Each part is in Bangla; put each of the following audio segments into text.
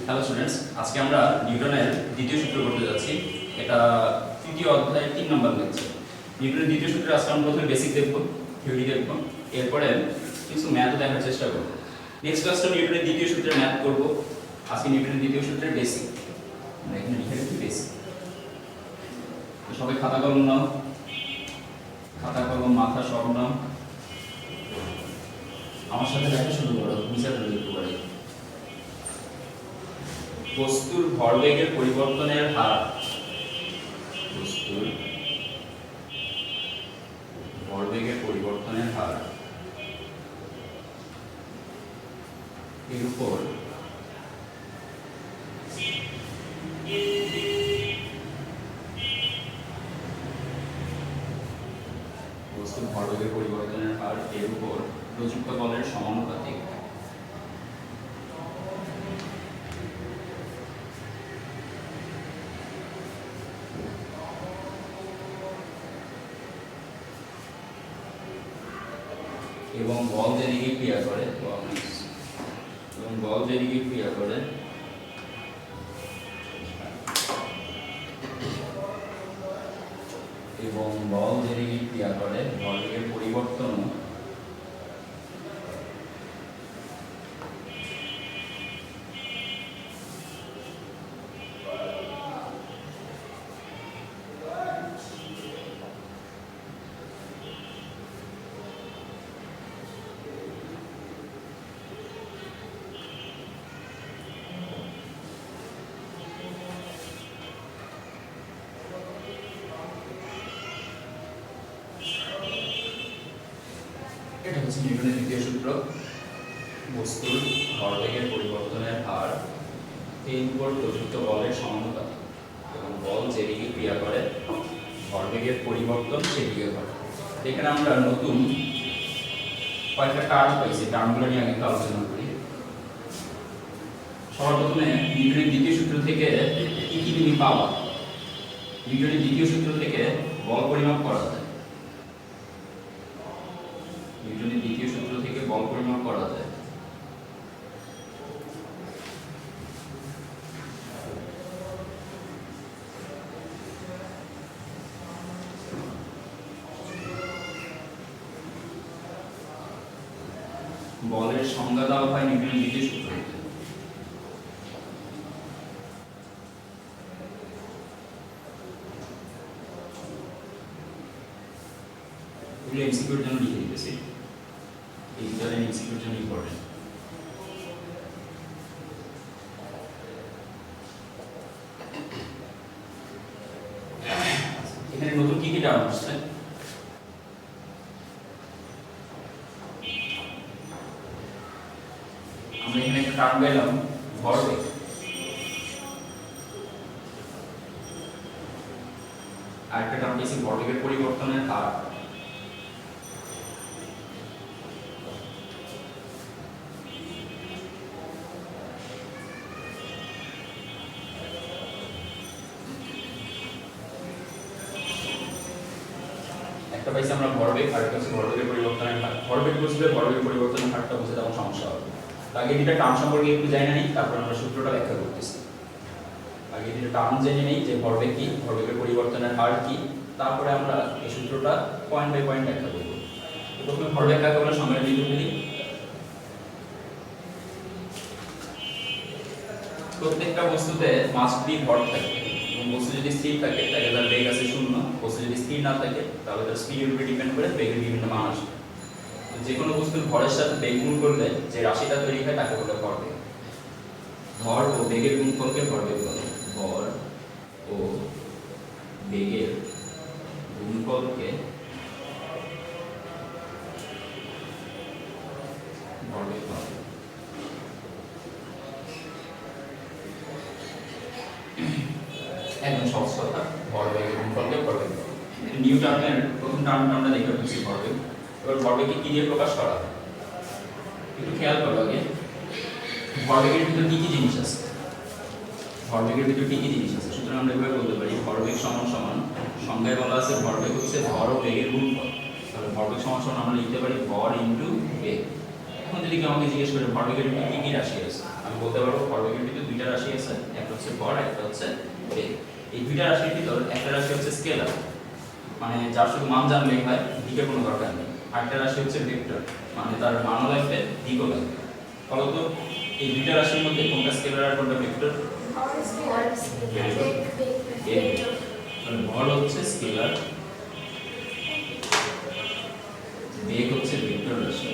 হ্যালো স্টুডেন্টস, আজকে আমরা নিউটনের দ্বিতীয় সূত্র করতে যাচ্ছি। এটা তৃতীয় অধ্যায়ের 3 নম্বর লেকচার। নিউটনের দ্বিতীয় সূত্রে আজকে আমরা প্রথমে বেসিক দেখব, থিওরি দেখব, এরপরে কিছু ম্যাথও দেখার চেষ্টা করব। নেক্সট ক্লাসটা নিউটনের দ্বিতীয় সূত্রের ম্যাথ করব। আজকে নিউটনের দ্বিতীয় সূত্রের বেসিক আমরা এখানে লিখে রেখেছি বেসিক। তো সবাই খাতা কলম নাও, খাতা কলম মাথা সব নাও, আমার সাথে দেখা শুরু করো, বুঝাতে লিখতে পারি। বস্তুর ভরবেগের পরিবর্তনের হার, বস্তুর ভরবেগের পরিবর্তনের হার এর উপর বস্তুর ভরবেগের পরিবর্তনের হার এর উপর প্রযুক্ত বলের সমানুপাতিক এবং বল যেদিকে ক্রিয়া করে ভরবেগের পরিবর্তন এটা হচ্ছে নিউটনের দ্বিতীয় সূত্র। বস্তুর ভরবেগের পরিবর্তনের হার এর উপর প্রযুক্ত বলের সমানুপাতিক এবং বল যেদিকে ক্রিয়া করে ভরবেগের পরিবর্তন সেদিকে করে। এখানে আমরা নতুন কয়েকটা টার্ম পাইছি, টার্মগুলো নিয়ে আগে আলোচনা করি। সবার প্রথমে নিউটনের দ্বিতীয় সূত্র থেকে কি কি তুমি পাবা? নিউটনের দ্বিতীয় সূত্র থেকে বল পরিমাপ করা যায়। নিউটনের দ্বিতীয় সূত্র থেকে বল পরিমাপ করা যায়। বলের সংজ্ঞা দেওয়া হয় নিউটনের দ্বিতীয় সূত্র থেকে। এগুলো এমসিকিউর জন্য লিখে দিতেছি, এই দুটো এমসিকিউর জন্য ইম্পর্টেন্ট। এখানে নতুন কি কি টার্ম আসছে? আমরা এখানে একটা টার্ম পেলাম ভরবেগ। আরেকটা টার্ম পেয়েছি ভরবেগের পরিবর্তনের হার। একটা পাইছি আমরা ভরবেগ, আর একটা হচ্ছে ভরবেগের পরিবর্তনের হার। ভরবেগ বুঝলে ভরবেগের পরিবর্তনের হারটা বুঝে তেমন সমস্যা হবে। আগে দুটা টার্ম সম্পর্কে একটু জানি না, তারপর আমরা সূত্রটা ব্যাখ্যা করতেছি। আগে দুটো টার্ম জেনে নেই যে ভরবেগ কি, ভরবেগের পরিবর্তনের হার কি, তারপরে আমরা এই সূত্রটা পয়েন্ট বাই পয়েন্ট ব্যাখ্যা করব। প্রথমে ভরবেগ কাকে বলে সংজ্ঞা লিখে ফেলি। প্রত্যেকটা বস্তুতে মাস্ট বি ভর থাকে, এবং বস্তু যদি স্থির থাকে তাহলে তার বেগ আছে 0, বস্তু যদি স্থির না থাকে তাহলে তার স্পিডের উপর ডিপেন্ড করে বেগের বিভিন্ন মান আসে। যে কোনো বস্তুর ভরের সাথে বেগ গুণ করলে যে রাশিটা তৈরি হয় তাকে বলে ভরবেগ। ভর ও বেগের গুণফলকে ভরবেগ বলে। ভর ও বেগের গুণফলকে ভরবেগ বলে। একদম সহজ কথা, ভরবেগের গুণফলকে ভরবেগ বলে। নিউটনের প্রথম টার্মটা আমরা দেখে ফেলছি ভরবেগ। এবার ভরবেগকে কি দিয়ে প্রকাশ করা হয় একটু খেয়াল করো। আগে ভরবেগের ভিতরে কি কি জিনিস আছে? ভরবেগের ভিতরে কি কি জিনিস আছে? সুতরাং আমরা এভাবে বলতে পারি ভরবেগ সমান সমান, সংজ্ঞায় বলা আছে ভরবেগ হচ্ছে ভর ও বেগের গুণফল। তাহলে ভরবেগ সমান সমান আমরা লিখতে পারি ভর ইনটু বেগ। এখন যদি কেউ আমাকে জিজ্ঞেস করে ভরবেগের ভিতরে কি কি রাশি আছে, আমি বলতে পারবো ভরবেগের ভিতরে দুইটা রাশি হচ্ছে বেগ। এই দুইটা রাশির ভিতর একটা রাশি হচ্ছে স্কেলার, মানে যার শুধু মান জানলেই হয়, দিকের কোনো দরকার নেই। আরেকটা রাশি হচ্ছে ভেক্টর, মানে তার মানও লাগবে দিকও লাগবে। ফলত এই দুইটা রাশির মধ্যে কোনটা স্কেলার আর কোনটা ভেক্টর? ভর হচ্ছে স্কেলার, বেগ হচ্ছে ভেক্টর রাশি।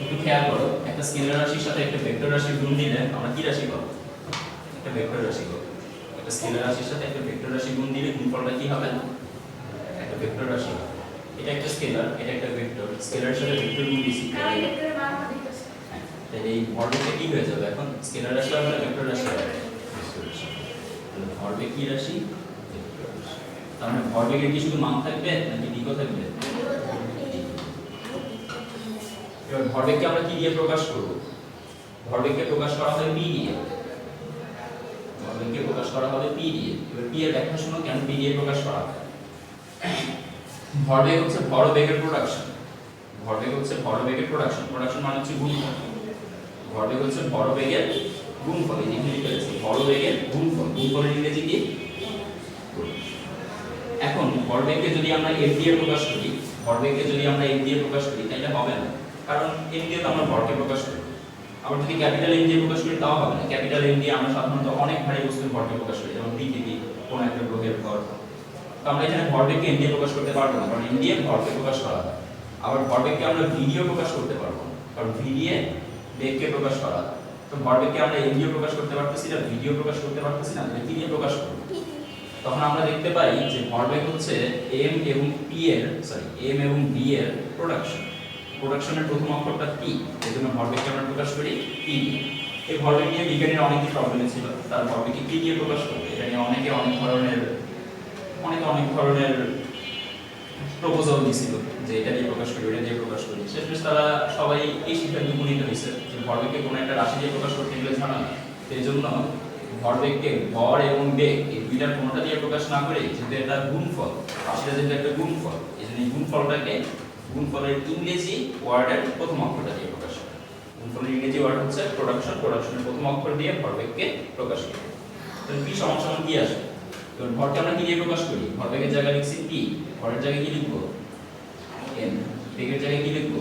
একটু খেয়াল করো, একটা স্কেলার রাশির সাথে একটা ভেক্টর রাশি গুণ দিলে আমরা কি রাশি পাবো? একটা ভেক্টর রাশি পাবো। একটা স্কেলার রাশির সাথে একটা ভেক্টর রাশি গুণ দিলে গুণফলটা কি হবে? একটা ভেক্টর রাশি হবে। এটা একটা স্কেলার, এটা একটা ভেক্টর। স্কেলারের সাথে ভেক্টর গুণ দিছি, তাহলে এই ভরবেগটা কি হয়ে যাবে? এখন স্কেলার রাশি হবে না ভেক্টর রাশি হবে? ভরবেগ কি রাশি? ভেক্টর রাশি। তার মানে ভরবেগের কি শুধু মান থাকবে নাকি দিকও থাকবে? এবার ভরবেগকে আমরা কি দিয়ে প্রকাশ করব? ভরবেগকে প্রকাশ করা হয় পি দিয়ে। ভরবেগকে প্রকাশ করা হবে পি দিয়ে। এবার পি এর ব্যাখ্যা শুনো কেন পি দিয়ে প্রকাশ করা হয়। ভরবেগ হচ্ছে ভরবেগের প্রোডাকশন। ভরবেগ হচ্ছে ভরবেগের প্রোডাকশন। প্রোডাকশন মানে হচ্ছে গুণফল। ভরবেগ হচ্ছে ভরবেগের গুণফল। এই যে লিখে আছে ভরবেগের গুণফল। গুণফলের ইংরেজি কি? এখন ভরবেগকে যদি আমরা এফ দিয়ে প্রকাশ করি, ভরবেগকে যদি আমরা এফ দিয়ে প্রকাশ করি তাহলে হবে না, কারণ এম দিয়ে তো আমরা ভরকে প্রকাশ করি। আবার যদি ক্যাপিটাল এম দিয়ে প্রকাশ করি তাও হবে না। ক্যাপিটাল এম দিয়ে আমরা সাধারণত অনেক ভারী বস্তুর ভরকে প্রকাশ করি, যেমন পৃথিবী, কোন একটা গ্রহের ভর। তো আমরা এখানে ভরবেগকে এম দিয়ে প্রকাশ করতে পারবো না, কারণ এম দিয়ে ভরকে প্রকাশ করা হয়। আবার ভরবেগকে আমরা ভি দিয়ে প্রকাশ করতে পারবো না, কারণ ভি দিয়ে বেগকে প্রকাশ করা হয়। তো ভরবেগকে আমরা এম দিয়ে প্রকাশ করতে পারতেছি না, ভি দিয়ে প্রকাশ করতে পারতেছি না, তাহলে কি দিয়ে প্রকাশ করব? তখন আমরা দেখতে পাই যে ভরবেগ হচ্ছে এম এবং পি এর এম এবং বি এর প্রোডাকশন। প্রোডাকশনের প্রথম অক্ষরটা পি, এজন্য ভরবেগকে আমরা প্রকাশ করি পি দিয়ে। এই ভরবেগ নিয়ে বিজ্ঞানীর অনেকই প্রবলেম ছিল, তার ভরবেগকে পি দিয়ে প্রকাশ করবে। এটা নিয়ে অনেকে অনেক ধরনের প্রপোজাল দিছিল যে এটা দিয়ে প্রকাশ করি, এটা দিয়ে প্রকাশ করি। শেষমেশ তারা সবাই এই সিদ্ধান্তে উপনীত হয়েছে যে ভরবেগকে কোনো একটা রাশি দিয়ে প্রকাশ করতে গেলে ঝামেলা। সেই জন্য ভরবেগকে ভর এবং বেগ এই দুইটার কোনোটা দিয়ে প্রকাশ না করে, যেহেতু এটা গুণফল, রাশিটা যেহেতু একটা গুণফল, এই জন্য এই গুণফলটাকে গুণফলের ইংরেজি ওয়ার্ডের প্রথম অক্ষরটা দিয়ে প্রকাশ করে। গুণফলের ইংরেজি ওয়ার্ড হচ্ছে প্রোডাকশন, প্রোডাকশনের প্রথম অক্ষর দিয়ে ভরবেগকে প্রকাশ করে। তাহলে পি সমান সমান কি আসে? তো ভরকে আমরা কি দিয়ে প্রকাশ করি? ভরবেগের জায়গায় লিখছি পি, ভরের জায়গায় কি লিখবো? এম, বেগের জায়গায় কি লিখবো?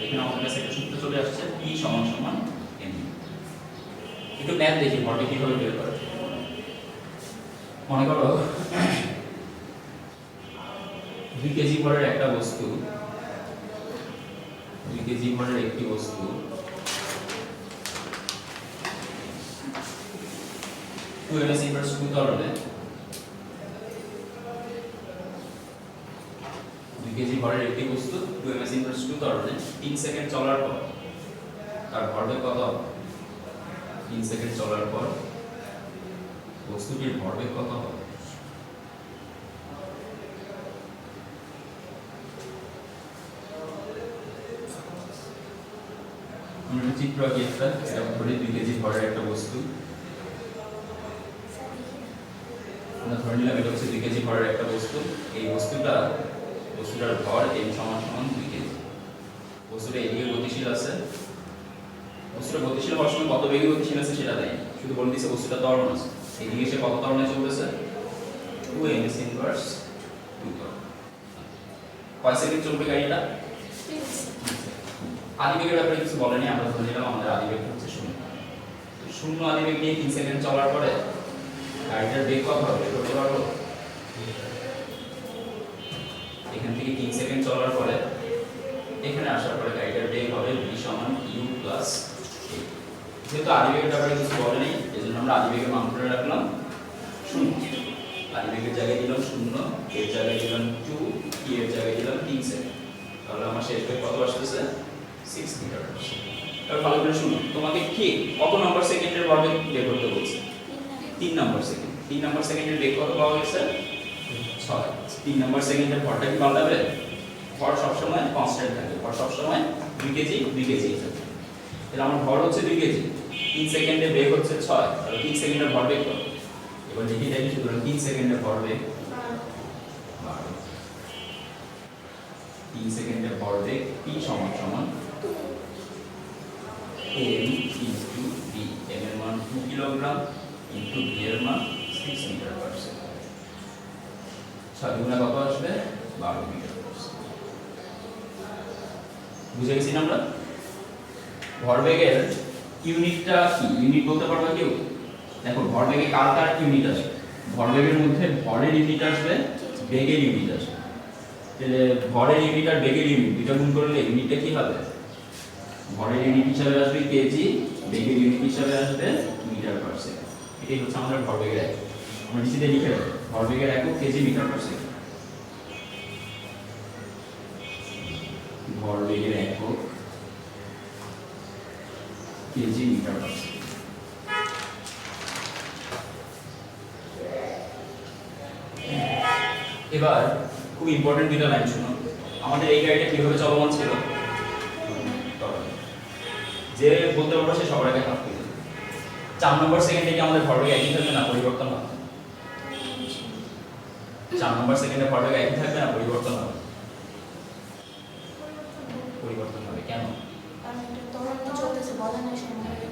এখানে আমাদের কাছে একটা সূত্র চলে আসছে, পি সমান সমান এম। একটু ম্যাথ দেখি ভরকে কিভাবে বের করে। মনে করো 2 কেজি ভরের একটা বস্তু, 2 কেজি ভরের একটি বস্তু 2 ms ইনভার্স 2 ত্বরণে 2 কেজি ভরের একটি বস্তু 2 ms ইনভার্স 2 ত্বরণে 3 সেকেন্ড চলার পর তার ভরবেগ কত? 3 সেকেন্ড চলার পর বস্তুটির ভরবেগ কত হবে? আমরা চিত্র আঁকি একটা, এটা ধরে 2 কেজি ভরের একটা বস্তু। আমরা ধরে নিলাম এটা হচ্ছে 2 কেজি ভরের একটা বস্তু। এই বস্তুটার ভর m সমান সমান 2 কেজি। বস্তুটা এদিকে গতিশীল আছে। বস্তুটা গতিশীল হওয়ার সময় কত বেগে গতিশীল আছে সেটা দেয়, শুধু বলে দিচ্ছে বস্তুটা ত্বরণ আছে। এদিকে সে কত ত্বরণে চলতেছে? 2 ms ইনভার্স 2 ত্বরণ। কয় সেকেন্ড চলবে গাড়িটা? আদিবেগের ব্যাপারে কিছু বলেনি, আমরা ধরে নিলাম আমাদের আদিবেগ হচ্ছে 0। তো 0 আদিবেগ নিয়ে 3 সেকেন্ড চলার পরে গাড়িটার বেগ কত হবে বলতে পারবো? এখান থেকে 3 সেকেন্ড চলার পরে এখানে আসার পরে গাড়িটার বেগ হবে v সমান u প্লাস a। যেহেতু আদিবেগের ব্যাপারে কিছু বলেনি, এজন্য আমরা আদিবেগের মান ধরে রাখলাম 0। আদিবেগের জায়গায় দিলাম 0, এর জায়গায় দিলাম 2, t এর জায়গায় দিলাম 3 সেকেন্ড। তাহলে আমার শেষ বেগ কত আসছে? 6 মিটার। এবার ভালো করে শুনো, তোমাকে ঠিক কত নম্বর সেকেন্ডের ভরবেগ বের করতে বলছে? 3 নম্বর সেকেন্ড। 3 নম্বর সেকেন্ডের বেগ কত পাওয়া গেছে? 6। 3 নম্বর সেকেন্ডের ভরটা কি পাল্টাবে? ভর সবসময় কনস্ট্যান্ট থাকে, ভর সবসময় 2 কেজি 2 কেজি থাকে। তাহলে আমার ভর হচ্ছে 2 কেজি, 3 সেকেন্ডে বেগ হচ্ছে 6, তাহলে 3 সেকেন্ডের ভরবেগ কত? এবার লিখে দেখি, সুতরাং 3 সেকেন্ডের ভরবেগ 12। 3 সেকেন্ডের ভরবেগ p সমান সমান m ইনটু v। m এর মান 2 কিলোগ্রাম, ইনটু ভি এর মান 6 মিটার পার সেকেন্ড। 6 গুণে কত আসবে? 12 মিটার পার সেকেন্ড। বুঝে গেছি না আমরা? ভরবেগের ইউনিটটা কি? ইউনিট বলতে পারবে কেউ? দেখো ভরবেগে কার কার ইউনিট আসবে? ভরবেগের মধ্যে ভরের ইউনিট আসবে, বেগের ইউনিট আসবে। তাহলে ভরের ইউনিট আর বেগের ইউনিট দুটো গুণ করলে ইউনিটটা কি হবে? ভরের ইউনিট হিসাবে আসবে কেজি, বেগের ইউনিট হিসাবে আসবে মিটার পার সেকেন্ড। এটাই হচ্ছে আমাদের ভরবেগের একক। আমরা নিচে লিখে রাখবো ভরবেগের একক কেজি মিটার পার সেকেন্ড। ভরবেগের একক কেজি মিটার পার সেকেন্ড। এবার খুব ইম্পর্টেন্ট দুটো লাইন শুনো। আমাদের এই গাড়িটা কিভাবে চলমান ছিল? যে বলতে পারবো সে সবার আগে হাত তুলে। 4 নম্বর সেকেন্ডে কি আমাদের ভরবেগ একই থাকবে না পরিবর্তন হবে? 4 নম্বর সেকেন্ডে ভরবেগ একই থাকবে না পরিবর্তন হবে? পরিবর্তন হবে কেন?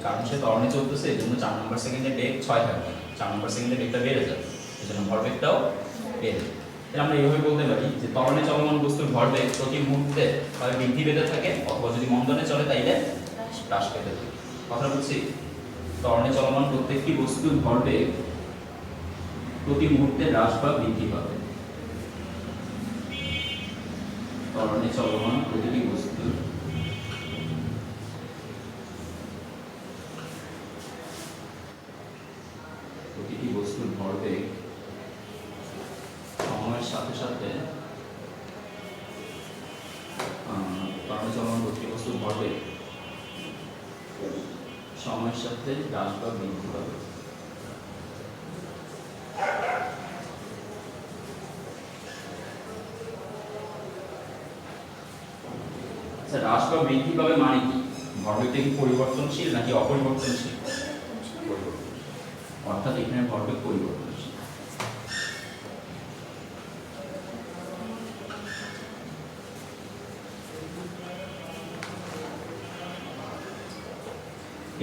কারণ সে ত্বরণে চলতেছে, এই জন্য 4 নম্বর সেকেন্ডে বেগ 6 থাকবে। 4 নম্বর সেকেন্ডে বেগটা বেড়ে যাবে, এই জন্য ভরবেগটাও বেড়ে যাবে। তাহলে আমরা এইভাবে বলতে পারি যে ত্বরণে চলমান বস্তুর ভরবেগ প্রতি মুহূর্তে হয় বৃদ্ধি পেতে থাকে অথবা যদি মন্দনে চলে তাইলে হ্রাস পেতে থাকে। কথা বলছি, ত্বরণে চলমান প্রত্যেকটি বস্তুর ভরবেগ প্রতি মুহূর্তে হ্রাস বা বৃদ্ধি পাবে। ত্বরণে চলমান প্রতিটি বস্তুর ভরবেগ সময়ের সাথে সাথে ত্বরণে চলমান প্রতিটি বস্তুর ভরবেগ সময়ের সাথে হ্রাস বা বৃদ্ধি পাবে। আচ্ছা, হ্রাস বা বৃদ্ধি পাবে মানে কি? ভরবেগটা কি পরিবর্তনশীল নাকি অপরিবর্তনশীল? অর্থাৎ এখানে ভরবেগ পরিবর্তনশীল।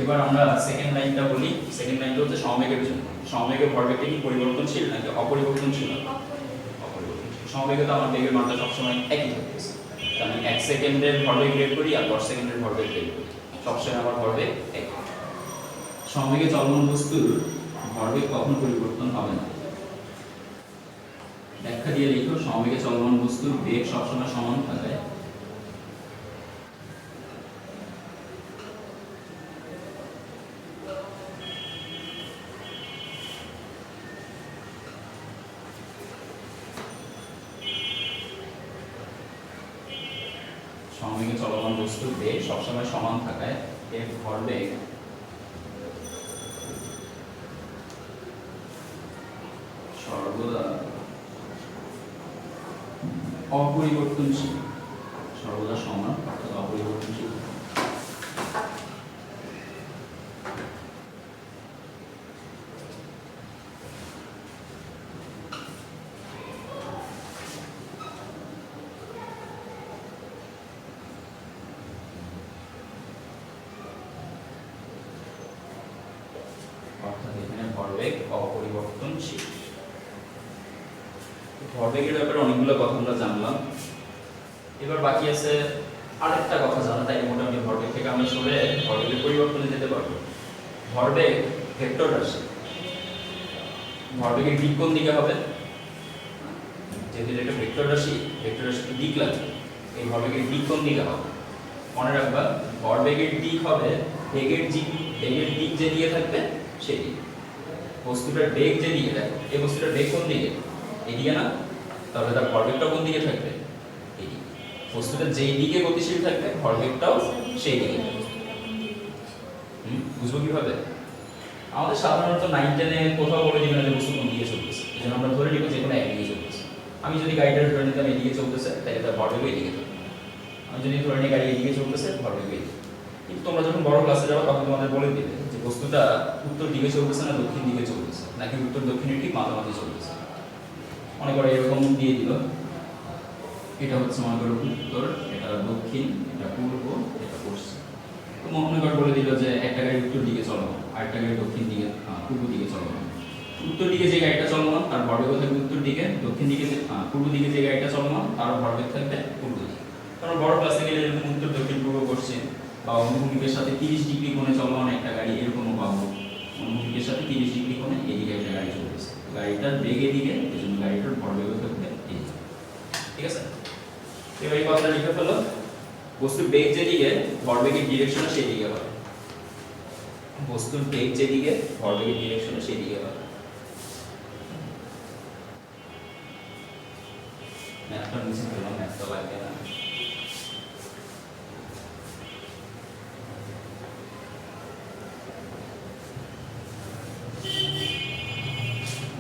এবার আমরা সেকেন্ড লাইনটা বলি। সেকেন্ড লাইনটা হচ্ছে সমবেগের জন্য। সমবেগের ভরবেগটা কি পরিবর্তনশীল নাকি অপরিবর্তনশীল? অপরিবর্তনশীল। সমবেগে তো আমার বেগের মানটা সবসময় একই থাকতেছে। আমি 1 সেকেন্ডের ভরবেগ বের করি আর 10 সেকেন্ডের ভরবেগ বের করি, সবসময় আমার ভরবেগ এক। সমবেগে চলমান বস্তুর ভরবেগ কখনো পরিবর্তন হবে না। ব্যাখ্যা দিয়ে লিখো, সমবেগে চলমান বস্তুর বেগ সবসময় সমান থাকে সমবেগে চলমান বস্তুর বেগ সবসময় সমান থাকায় এর ভরবেগ সর্বদা অপরিবর্তনশীল। সর্বদা সমান অর্থাৎ অপরিবর্তনশীল। অর্থাৎ এখানে ভরবেগ অপরিবর্তনশীল। ভরবেগের ব্যাপারে অনেকগুলো কথা আমরা জানলাম। এবার বাকি আছে আরেকটা কথা জানা, তাই মোটামুটি ভরবেগ থেকে আমরা সরে ভরবেগের পরিবর্তনে যেতে পারবো। ভরবেগ ভেক্টর রাশি। ভরবেগের দিক কোন দিকে হবে? যেহেতু এটা ভেক্টর রাশি, ভেক্টর রাশির দিক লাগবে। এই ভরবেগের দিক কোন দিকে হবে? মনে রাখবা, ভরবেগের দিক হবে বেগের দিক যেদিকে থাকবে সেই দিকে। বস্তুটার বেগ যেদিকে, দেখো এই বস্তুটার বেগ কোন দিকে? এদিকে না? তাহলে তার ভরবেগটা কোন দিকে থাকবে? এদিকে। বস্তুটা যেই দিকে গতিশীল থাকবে ভরবেগটাও সেই দিকে থাকবে। বুঝবো কিভাবে? আমাদের সাধারণত 9, 10-এ কোথাও বলে দিবেন যে বস্তু কোন দিকে চলতেছে, এই জন্য আমরা ধরে নিব যে কোনো একদিকে চলতেছে। আমি যদি গাড়িটা ধরে নিতাম এদিকে চলতেছে, তাহলে তার ভরবেগ এদিকে থাকবে। আমি যদি ধরে নিই গাড়ি এদিকে চলতেছে, ভরবেগ এদিকে। কিন্তু তোমরা যখন বড় ক্লাসে যাবো তখন তোমাদের বলে দিবে যে বস্তুটা উত্তর দিকে চলতেছে না দক্ষিণ দিকে চলতেছে, নাকি উত্তর দক্ষিণের ঠিক মাঝামাঝি চলতেছে। মনে করো এরকম দিয়ে দিল, এটা হচ্ছে মনে করো উত্তর, এটা দক্ষিণ, এটা পূর্ব, এটা পশ্চিম। তো মনে কর বলে দিল যে একটা গাড়ি উত্তর দিকে চলমান, আরেকটা গাড়ি দক্ষিণ দিকে পূর্ব দিকে চলমান। উত্তর দিকে যে গাড়িটা চলমান তার ভরবেগ থাকবে উত্তর দিকে, দক্ষিণ দিকে পূর্ব দিকে যে গাড়িটা চলমান তার ভরবেগ থাকবে পূর্ব দিকে। কারণ বড় ক্লাসে গেলে এরকম উত্তর দক্ষিণ পূর্ব পশ্চিম বা অনুভূমিকের সাথে 30 ডিগ্রি কোণে চলমান একটা গাড়ি এরকমও পাবো। অনুভূমিকের সাথে 30 ডিগ্রি কোণে এদিকে একটা গাড়ি চলতেছে, গাড়িটার বেগ এদিকে, এজন্য গাড়িটার ভরবেগ থাকবে এদিকে। ঠিক আছে, এবার এই কথাটা লিখে ফেলো। বস্তুর বেগ যেদিকে ভরবেগের ডিরেকশনে সেই দিকে হবে। বস্তুর বেগ যেদিকে ভরবেগের ডিরেকশনে সেই দিকে হবে। ম্যাথটা নিচে পেলাম, ম্যাথটা লাগবে না।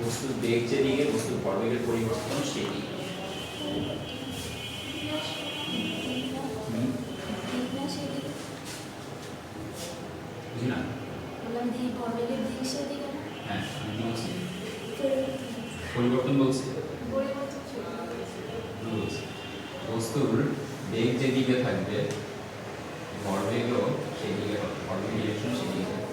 বস্তুর বেগ যেদিকে বস্তুর ভরবেগের পরিবর্তন সেই দিকে। বুঝি না? হ্যাঁ, পরিবর্তন বলছি। বস্তুর বেগ যেদিকে থাকবে ভরবেগও সেই দিকে হবে, ভরবেগ ডিরেকশন সেই দিকে হবে।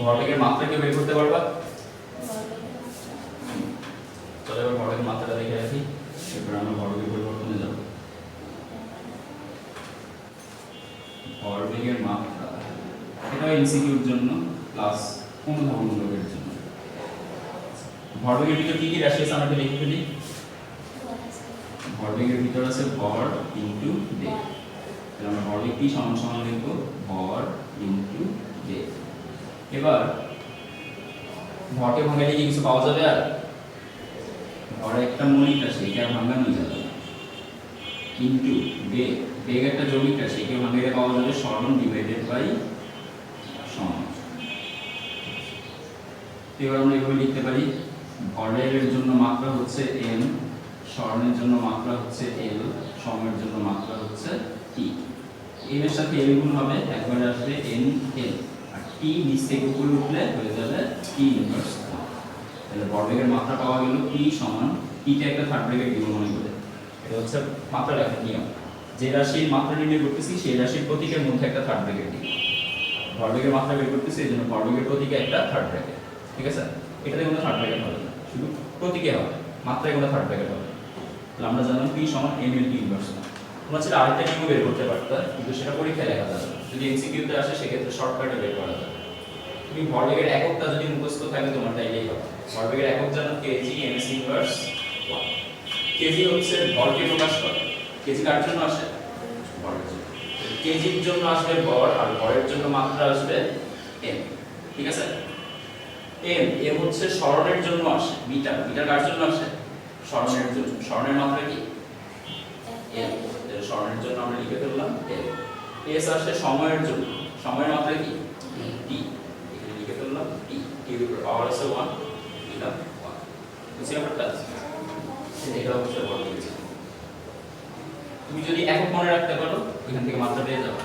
ভরবেগের মাত্রাকে বের করতে পারবা? চলো এবার ভরবেগের মাত্রাটা দেখে রাখি, এরপর আমরা ভরবেগের পরিবর্তনে যাব। ভরবেগের মাত্রা এটা এমসিকিউর জন্য প্লাস অনুধাবনমূলকের জন্য। ভরবেগের ভিতর কি কি রাশি আছে আমরা লিখে ফেলি। ভরবেগের ভিতর আছে ভর ইনটু বেগ, তাহলে আমরা ভরবেগ কি সমান সমান লিখব ভর ইনটু বেগ। এবার ভরকে ভাঙালে কি কিছু পাওয়া যাবে? আর ভর একটা মৌলিক রাশি, এটা ভাঙানো যাবে ইনটু বেগ, বেগ একটা যৌগিক রাশি, একে ভাঙালে পাওয়া যাবে সরণ ডিভাইডেড বাই সময়। এবার আমরা এভাবে লিখতে পারি ভরের জন্য মাত্রা হচ্ছে m, সরণের জন্য মাত্রা হচ্ছে l, সময়ের জন্য মাত্রা হচ্ছে t। m এর সাথে l গুণ হবে, একবার আসবে n l, আর t নিচ থেকে উপরে উঠলে হয়ে যাবে t ইনভার্স। তাহলে ভরবেগের মাত্রা পাওয়া গেল p সমান, t কে একটা থার্ড ব্র্যাকেট দিব মনে করে, এটা হচ্ছে মাত্রা লেখার নিয়ম। যে রাশির মাত্রা নির্ণয় করতেছি সেই রাশির প্রতীকের মধ্যে একটা থার্ড ব্র্যাকেট দিই। ভরবেগের মাত্রা বের করতেছি, এজন্য ভরবেগের প্রতীকে একটা থার্ড ব্র্যাকেট। ঠিক আছে, এটাতে কোনো থার্ড ব্র্যাকেট হবে না, শুধু প্রতীকে হবে, মাত্রায় কোনো থার্ড ব্র্যাকেট হবে। তাহলে আমরা জানলাম p সমান ml t ইনভার্স। তোমরা সেটা আরেকটা নিয়ম বের করতে পারতে, কিন্তু সেটা পরীক্ষায় লেখা যাবে না। যদি এমসিকিউতে আসে সেক্ষেত্রে শর্টকাটে বের করা যাবে। তুমি ভরবেগের এককটা যদি মুখস্থ থাকে তোমার তাইলেই হবে। ভরবেগের একক জানো কেজি ms ইনভার্স 1। কেজি হচ্ছে ভরকে প্রকাশ করে, কেজি কার জন্য আসে? ভরের জন্য। কেজির জন্য আসবে ভর, আর ভরের জন্য মাত্রা আসবে m। ঠিক আছে, m হচ্ছে সরণের জন্য আসে, মিটার, মিটার কার জন্য আসে? সরণের জন্য। সরণের মাত্রা কি? m। সরণের জন্য আমরা লিখে ফেললাম m। s আসে সময়ের জন্য, সময়ের মাত্রা কি? t। এখানে লিখে ফেললাম t, t এর উপর পাওয়ার আছে 1, দিলাম 1। বুঝছি ব্যাপারটা? এটা হচ্ছে ভরবেগ। তুমি যদি একক মনে রাখতে পারো এখান থেকে মাত্রা পেয়ে যাবে।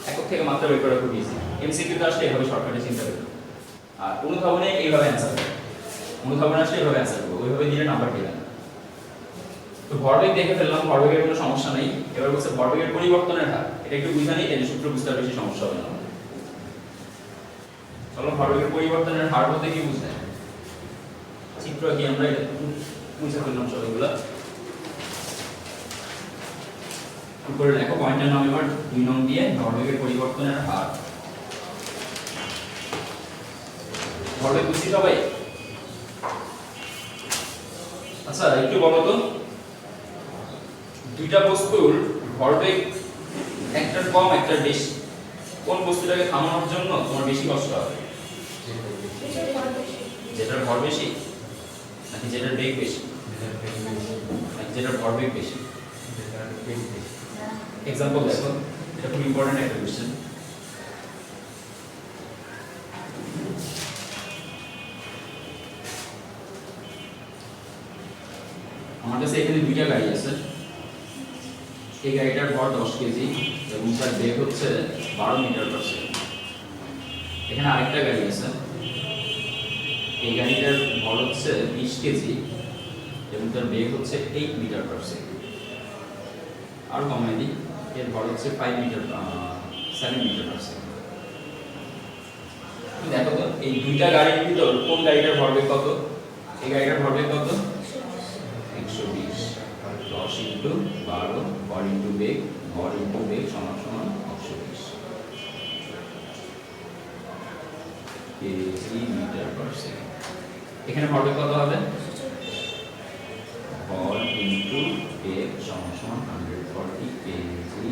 একক থেকে মাত্রা বের করা খুব ইজি। এমসিকিউতে আসলে এভাবে শর্টকাটে চিন্তা করবে, আর অনুধাবনে এইভাবে অ্যানসার করবে। অনুধাবনে আসলে এইভাবে অ্যানসার করবে, ওইভাবে দিলে নাম্বার পেয়ে যাবে। তো ভরবেগ দেখে ফেললাম, ভরবেগের কোনো সমস্যা নেই। এবার বলছে ভরবেগের পরিবর্তনের হার, এটা একটু বুঝা নেই, এর সূত্র বুঝতে বেশি সমস্যা হবে না। চলো ভরবেগের পরিবর্তনের হার বলতে কি বুঝায় চিত্র কি আমরা বুঝে ফেললাম সবগুলা। উপরে লেখো পয়েন্টের নাম এবার 2 নং দিয়ে ভরবেগের পরিবর্তনের হার। ভরবেগ বুঝছি সবাই? আচ্ছা একটু বলো তো, দুইটা বস্তুর ভরবেগ একটার কম একটার বেশি, কোন বস্তুটাকে থামানোর জন্য তোমার বেশি কষ্ট হবে? যেটার ভর বেশি নাকি যেটার বেগ বেশি? নাকি যেটার ভরবেগ বেশি? এক্সাম্পল দেখো, এটা খুব ইম্পর্টেন্ট একটা কোশ্চেন। দুইটা গাড়ি আছে, এই গাড়িটার ভর 10 কেজি এবং তার বেগ হচ্ছে 12 মিটার পার সেকেন্ড। এখানে আরেকটা গাড়ি আছে, এই গাড়িটার ভর হচ্ছে 20 কেজি এবং তার বেগ হচ্ছে 8 মিটার পার সেকেন্ড। আর কমাই দিই, এর ভর হচ্ছে 7 মিটার পার সেকেন্ড। দেখো তো এই দুইটা গাড়ির ভিতর কোন গাড়িটার ভরবেগ কত? এই গাড়িটার ভরবেগ কত? 120। 10 ইনটু 12 ভর ইনটু বেগ, ভর ইনটু বেগ সমান সমান 120 কেজি মিটার পার সেকেন্ড। এখানে ভরবেগ কত হবে? ভর ইনটু বেগ সমান সমান 140 কেজি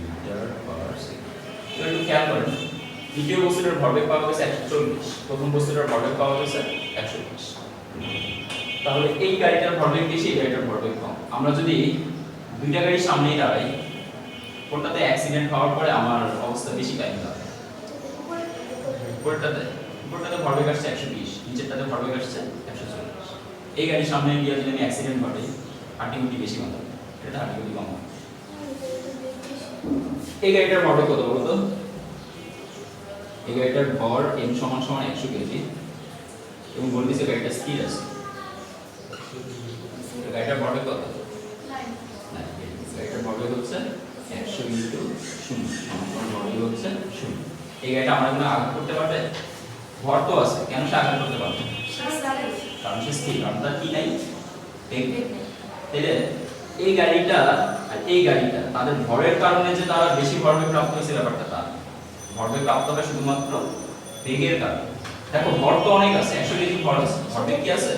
মিটার পার সেকেন্ড। এবার একটু খেয়াল করেন, দ্বিতীয় বস্তুটার ভরবেগ পাওয়া গেছে 140, প্রথম বস্তুটার ভরবেগ পাওয়া গেছে 120। তাহলে এই গাড়িটার ভরবেগ বেশি, এই গাড়িটার ভরবেগ কম। আমরা যদি দুইটা গাড়ির সামনেই দাঁড়াই, কোনটাতে অ্যাক্সিডেন্ট হওয়ার পরে আমার অবস্থা বেশি কাহিনী হবে? উপরটাতে ভরবেগ আসছে 120, নিচেরটাতে ভরবেগ আসছে 140। এই গাড়ির সামনে গিয়ে যদি আমি অ্যাক্সিডেন্ট ঘটে, হাঁটিগুটি বেশি কম হবে, এটা হাঁটিগুটি কম হবে। এই গাড়িটার ভরবেগ কত বলো তো? এই গাড়িটার ভর m সমান সমান 100 কেজি এবং বলতেছে গাড়িটা স্থির আছে। গাড়িটার ভরবেগ কত? গাড়িটার ভরবেগ হচ্ছে 100 ইনটু 0 সমান সমান ভরবেগ হচ্ছে 0। এই গাড়িটা আমরা কোনো আঘাত করতে পারবে? ভর তো আছে, কেন সে আঘাত করতে পারবে? কারণ সে স্থির, কারণ তার কি নাই? বেগ নেই। তাহলে এই গাড়িটা আর এই গাড়িটা তাদের ভরের কারণে যে তারা বেশি ভরবেগ প্রাপ্ত হয়েছে ব্যাপারটা তা, ভরবেগ প্রাপ্ত হবে শুধুমাত্র বেগের কারণে। দেখো ভর তো অনেক আছে, 100 কেজি ভর আছে, ভরবেগ কি আছে?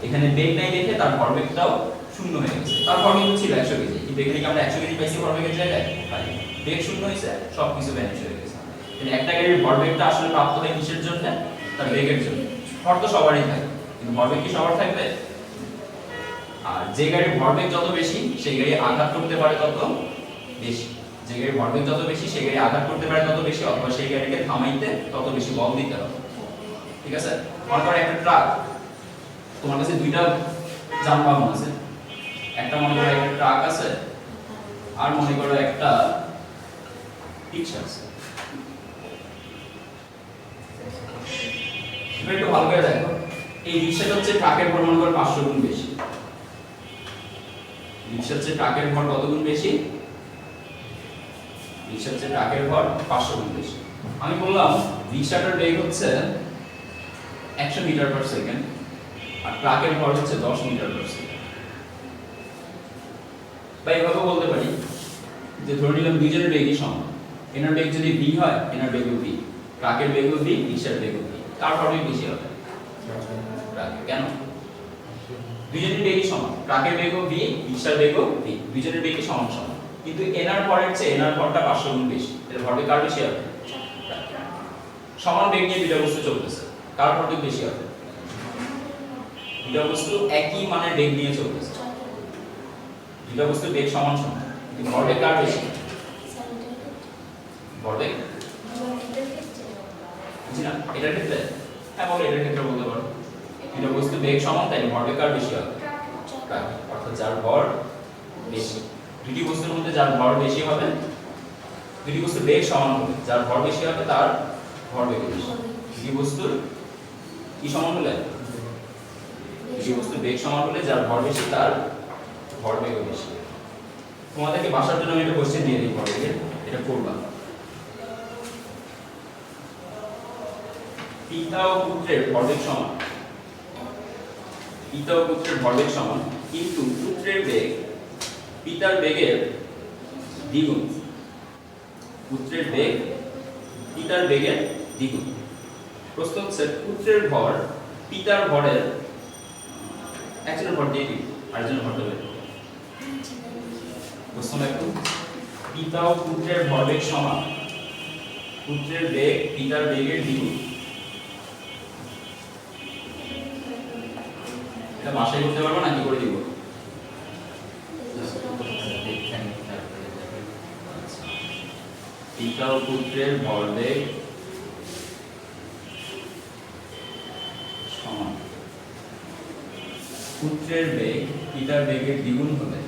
এখানে বেগ নাই দেখে তার ভরবেগটাও শূন্য হয়ে গেছে। তার ভরবেগ ছিল 100 কেজি, কিন্তু এখানে কি আমরা 100 কেজি পাইছি ভরবেগের জায়গায়? পাই। বেগ শূন্য হয়েছে, সবকিছু ভ্যানিশ হয়ে গেছে। কিন্তু একটা গাড়ির ভরবেগটা আসলে প্রাপ্ত হয় কিসের জন্য? তার বেগের জন্য। ভর তো সবারই থাকে, কিন্তু ভরবেগ কি সবার থাকবে? আর যে গাড়ির ভরবেগ যত বেশি, সেই গাড়ি আঘাত করতে পারে তত বেশি। যে গাড়ির ভরবেগ যত বেশি, সেই গাড়ি আঘাত করতে পারে তত বেশি, অথবা সেই গাড়িকে থামাইতে তত বেশি বল দিতে হবে। ঠিক আছে? মনে করো একটা ট্রাক, তোমার কাছে দুইটা যানবাহন আছে, একটা মনে করো একটা ট্রাক আছে, আর মনে করো একটা রিকশা আছে। এবার একটু ভালো করে দেখো, এই রিকশাটা হচ্ছে ট্রাকের ভর মনে করো 500 গুণ বেশি। রিকশা হচ্ছে ট্রাকের ভর কত গুণ বেশি? রিকশা হচ্ছে ট্রাকের ভর 500 গুণ বেশি। আমি বললাম রিকশাটার বেগ হচ্ছে 100 মিটার পার সেকেন্ড আর ট্রাকের ভর হচ্ছে 10 মিটার পার সেকেন্ড। বা এভাবে বলতে পারি যে ধরে নিলাম দুইজনের বেগই সমান, এনার বেগ যদি v হয়, এনার বেগও v, ট্রাকের বেগও v, রিকশার বেগও v। কার ভরবেগ বেশি হবে? ট্রাকের। কেন? দুইজনের বেগই সমান, ট্রাকের বেগও v, রিকশার বেগও v, দুইজনের বেগই সমান সমান, কিন্তু এনার ভরের চেয়ে এনার ভরটা 500 গুণ বেশি। এর ভরবেগ কার বেশি হবে? সমান বেগ নিয়ে দুইটা বস্তু চলতেছে, কার ভরবেগ বেশি হবে? দুইটা বস্তু একই মানের বেগ নিয়ে চলতেছে, দুইটা বস্তুর বেগ সমান সমান, কিন্তু ভরবেগ কার বেশি? ভরবেগ বুঝি না এটার ক্ষেত্রে? হ্যাঁ বলো, এটার ক্ষেত্রে বলতে পারো। দুইটা বস্তু বেগ সমান, তাই ভরবেগ কার বেশি হবে? অর্থাৎ যার ভর বেশি। দুটি বস্তুর মধ্যে যার ভর বেশি হবে, দুটি বস্তুর বেগ সমান হবে, যার ভর বেশি হবে তার ভরবেগ বেশি। দুটি বস্তুর কি সমান হলে? দুটি বস্তুর বেগ সমান হলে যার ভর বেশি তার ভরবেগ বেশি। তোমাদেরকে বাসার জন্য আমি একটা কোশ্চেন দিয়ে দিই ভরবেগের, এটা করবা। পিতা ও পুত্রের ভরবেগ সমান, পিতা ও পুত্রের ভরবেগ সমান, কিন্তু পুত্রের বেগ পিতার বেগের দ্বিগুণ। পুত্রের বেগ পিতার বেগের দ্বিগুণ। প্রশ্ন হচ্ছে পুত্রের ভর পিতার ভরের একজনের ভর দিয়ে দিই, আরেকজনের ভর দেবে। প্রশ্ন একটু, পিতা ও পুত্রের ভরবেগ সমান, পুত্রের বেগ পিতার বেগের দ্বিগুণ। এটা বাসায় করতে পারবো না, কি করে দিব? পিতা ও পুত্রের ভরবেগ সমান, পুত্রের বেগ পিতার বেগের দ্বিগুণ হলে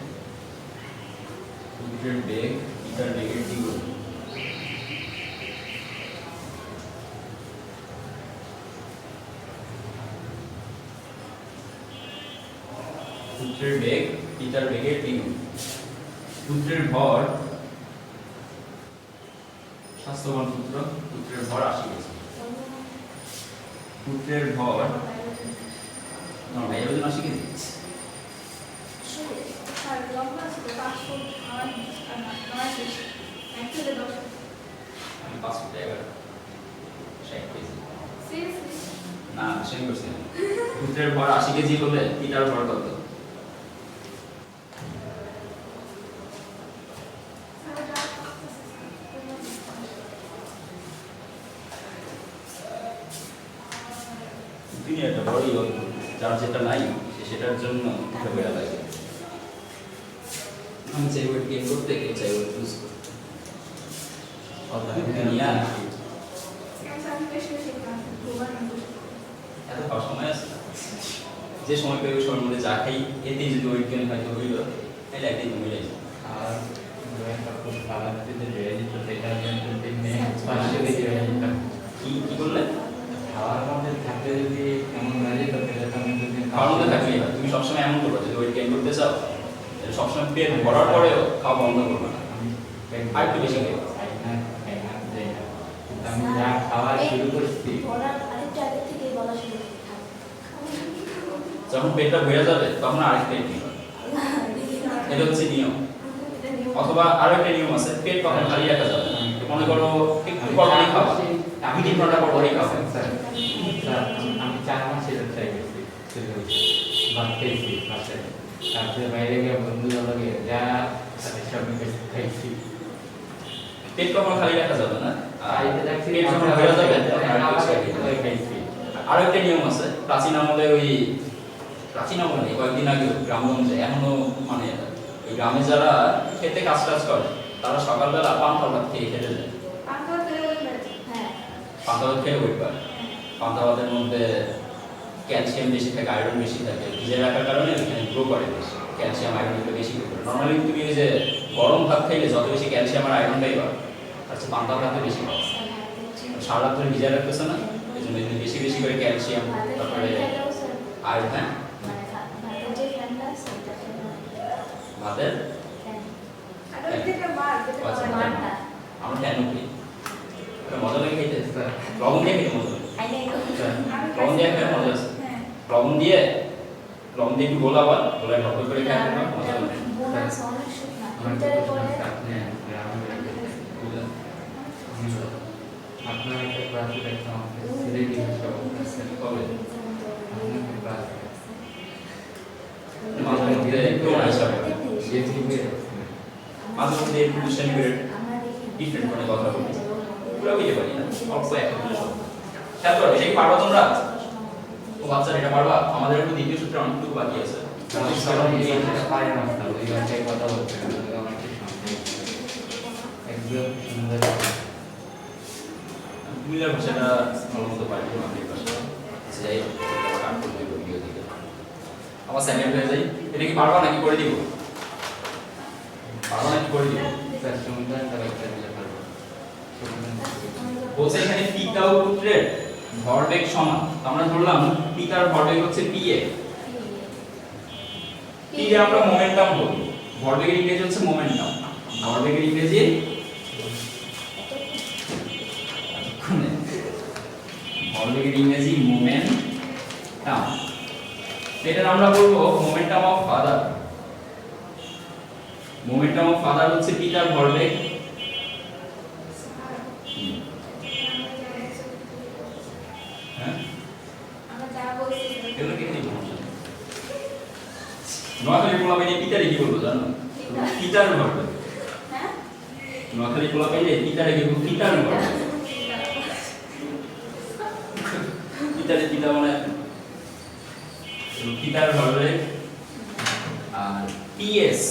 পুত্রের বেগ পিতার বেগের দ্বিগুণ। পুত্রের বেগ পিতার বেগের দ্বিগুণ। পুত্রের ভর, স্বাস্থ্যবান পুত্র, পুত্রের ভর 80 কেজি। পুত্রের ভর ভাইয়ের ওজন 80 কেজি। আমি 5 ফুট 11 60 কেজি। না সেম করছি। পুত্রের ভর 80 কেজি হলে পিতার ভর কত? তিনি একটা বড়ই অদ্ভুত, যার যেটা নাই সেটার জন্য এটা বেড়া লাগে। আমি চাই ওয়েট গেইন করতে, কেউ চাই ওয়েট লুজ করতে। এত খাওয়ার সময় আছে, যে সময় পেয়ে ওই সময়ের মধ্যে যা খাই, এতেই যদি ওয়েট গেইন হয়তো হইল, তাহলে একদিন জমে যাই। আর কি করলে খাওয়ার মধ্যে থাকলে যদি এমন হয়ে যেত তাহলে খাওয়ার মধ্যে থাকলে তুমি সবসময় এমন করবে, যদি ওয়েট গেইন করতে চাও সবসময় পেট ভরার পরেও খাওয়া বন্ধ করবে না, আর একটু বেশি খাই। আমি যা খাওয়া শুরু করছি যখন পেটটা ভরে যাবে তখন আরেক প্লেট নিও, এটা হচ্ছে নিয়ম। অথবা আরো একটা নিয়ম আছে, পেট কখন খালি রাখা যাবে না। মনে করো একটু পরপরই খাওয়া, 2-3 ঘন্টা পরপরই খাওয়া। আমি 4 মাস এটা ট্রাই করছি, ভাত খেয়েছি বাসায়, তারপরে বাইরে গিয়ে বন্ধুদের লগে যা তাদের সঙ্গে খাইছি। পেট কখন খালি রাখা যাবে না, পেট যখন ভরে যাবে খাইছি। আরো একটা নিয়ম আছে, প্রাচীন আমলে কয়েকদিন আগে গ্রামগঞ্জে এখনো মানে ওই গ্রামে যারা খেতে কাজ করে তারা সকালবেলা পান্তা ভাত খেয়ে খেতে যায়। পান্তা ভাত খেয়ে ওয়েট বাড়ে। পান্তা ভাতের মধ্যে ক্যালসিয়াম বেশি থাকে, আয়রন বেশি থাকে, ভিজে রাখার কারণে ওখানে গ্রো করে বেশি, ক্যালসিয়াম আয়রন এগুলো বেশি গ্রো করে। নর্মালি তুমি ওই যে গরম ভাত খাইলে যত বেশি ক্যালসিয়াম আর আয়রন পাইবা, তার চেয়ে পান্তা ভাতে বেশি পাওয়া। সারা রাত ধরে ভিজে রাখতেছে না, এই জন্য বেশি বেশি করে ক্যালসিয়াম, তারপরে আয়রন। হ্যাঁ ভাতের আমরা ফ্যান উঠি, মজা লাগে খেতে, লবণ দিয়ে খেতে মজা লাগে। লবণ দিয়ে খেতে মজা আছে, লবণ দিয়ে একটু গোলাবার গোলায় ভর্ত করে খেতে মজা লাগে। আপনার একটা ক্লাসে দেখলাম সিলেটি ভাষা কবে মাঝে মধ্যে একটু আশা করি মাঝে মধ্যে একটু সেলিব্রেট ডিফারেন্ট করে কথা বলি, পুরো বুঝতে পারি না, অল্প একটা দুটো শব্দ খেয়াল করো। এটা কি পারবা তোমরা? ও বাচ্চারা এটা পারবা? আমাদের একটু দ্বিতীয় সূত্রে অনেকটুকু বাকি আছে। পারে না ওই ভাষায় কথা বলতে আমার কি একদম সুন্দর মিলার ভাষাটা ভালো মতো পারি, বাংলা ভাষা যাই কাট করতে ভিডিও দিকে আমার সেকেন্ড হয়ে যাই। এটা কি পারবা নাকি করে দিব? পারবা নাকি করে দিব? স্যার সুন্দর তারা একটা দিলে পারবো। বলছে এখানে পিতা ও পুত্রের ভরবেগ সমান। আমরা ধরলাম পিতার ভরবেগ হচ্ছে pa, p এ আমরা মোমেন্টাম বলি। ভরবেগের ইংরেজি হচ্ছে মোমেন্টাম। ভরবেগের ইংরেজি মোমেন্টাম। এটা আমরা বলবো momentum of father. Momentum of father হচ্ছে পিতার ভরবেগ। হ্যাঁ এগুলো কি দিব? নোয়াখালী পোলাপাইনে পিতারে কি বলবো জানো? পিতার ভরবেগ। নোয়াখালী পোলাপাইনে পিতারে কি বলবো? পিতার ভরবেগ। পিতারে পিতা মানে পিতার ভরবেগ আর পিএস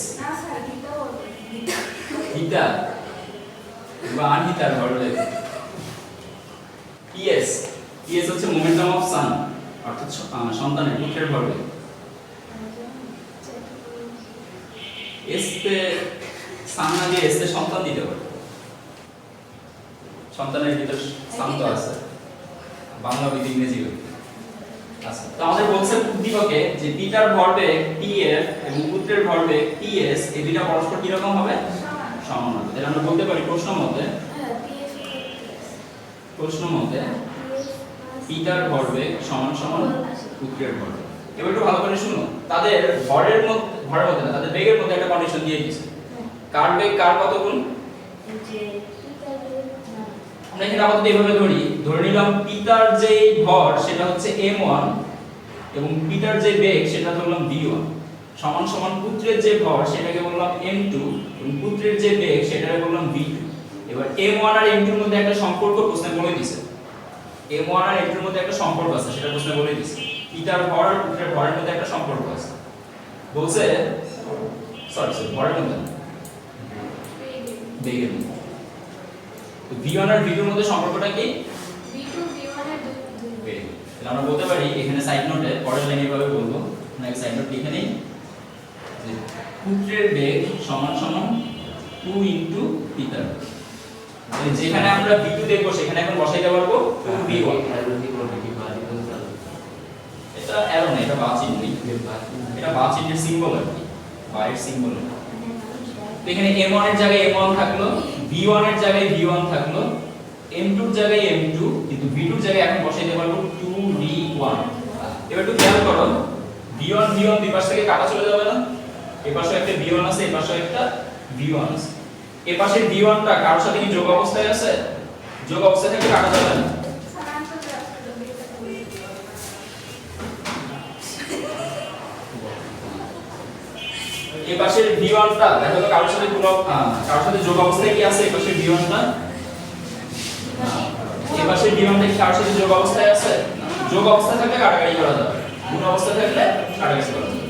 পিতা বা আনহিতার ভরবেগ। পিএস হচ্ছে মোমেন্টাম অফ সান, অর্থাৎ সন্তানের পুত্রের ভরবেগ। এসতে সামনা দিয়ে এসতে সন্তান দিতে পারে, সন্তানের ভিতর শান্ত আছে, বাংলা বিধি ইংরেজি বিধি। আচ্ছা, তো আমাদের বলছে উদ্দীপকে যে পিতার ভরবেগ pf এবং পুত্রের ভরবেগ ps এই দুইটা পরস্পর কি রকম হবে? সমান হবে। তাহলে আমরা বলতে পারি প্রশ্ন মতে পিতার ভরবেগ সমান সমান পুত্রের ভরবেগ। এবার একটু ভালো করে শুনো, তাদের ভরের মধ্যে না, তাদের বেগের মধ্যে একটা কন্ডিশন দিয়ে দিয়েছে। কার বেগ কার কত গুণ? আমরা এখানে আপাতত এইভাবে ধরে নিলাম পিতার যে ভর সেটা হচ্ছে m1 এবং পিতার যে বেগ সেটা ধরলাম v1 সমান সমান পুত্রের যে ভর সেটাকে বললাম m2 এবং পুত্রের যে বেগ সেটাকে বললাম v2। এবার m1 আর m2 এর মধ্যে একটা সম্পর্ক প্রশ্নে বলে দিয়েছে, m1 আর m2 এর মধ্যে একটা সম্পর্ক আছে, সেটা প্রশ্নে বলে দিয়েছে। পিতার ভর আর পুত্রের ভরের মধ্যে একটা সম্পর্ক আছে, বলছে সরি ভরের মধ্যে না, বেগের মধ্যে। তো v1 আর v2 এর মধ্যে সম্পর্কটা কি? v2 v1 এর বেগ। তাহলে আমরা বলতে পারি এখানে সাইড নোটে পরের লাইনে এভাবে বলবো, এখানে সাইড নোট লিখে নেই যে পুত্রের বেগ সমান সমান 2 ইনটু পিতার। তাহলে যেখানে আমরা v2 দেখব সেখানে এখন বসাইতে পারবো 2v1। এটা অ্যারো না, এটা বা চিহ্নই, এটা বা চিহ্নের সিম্বল আর কি, বা এর সিম্বল। তো এখানে m1 এর জায়গায় m1 থাকলো, v1 এর জায়গায় v1 থাকলো, m2 এর জায়গায় m2, কিন্তু v2 এর জায়গায় এখন বসাইতে পারবো 2v1। এবার একটু খেয়াল করো, v1 দুই পাশ থেকে কাটা চলে যাবে না? এই পাশে একটা v1 আছে, এই পাশে একটা v1 আছে। এই পাশের v1 টা কার সাথে কি যোগ অবস্থায় আছে? যোগ অবস্থায় থেকে কাটা যাবে না। এই পাশের v1 টা দেখো তো কার সাথে কার সাথে যোগ অবস্থায় কি আছে? এই পাশের v1 টা, এই পাশের v1 টা কার সাথে যোগ অবস্থায় আছে? যোগ অবস্থায় থাকলে কাটাকাটি করা যাবে, গুণ অবস্থায় থাকলে কাটাকাটি করা যাবে।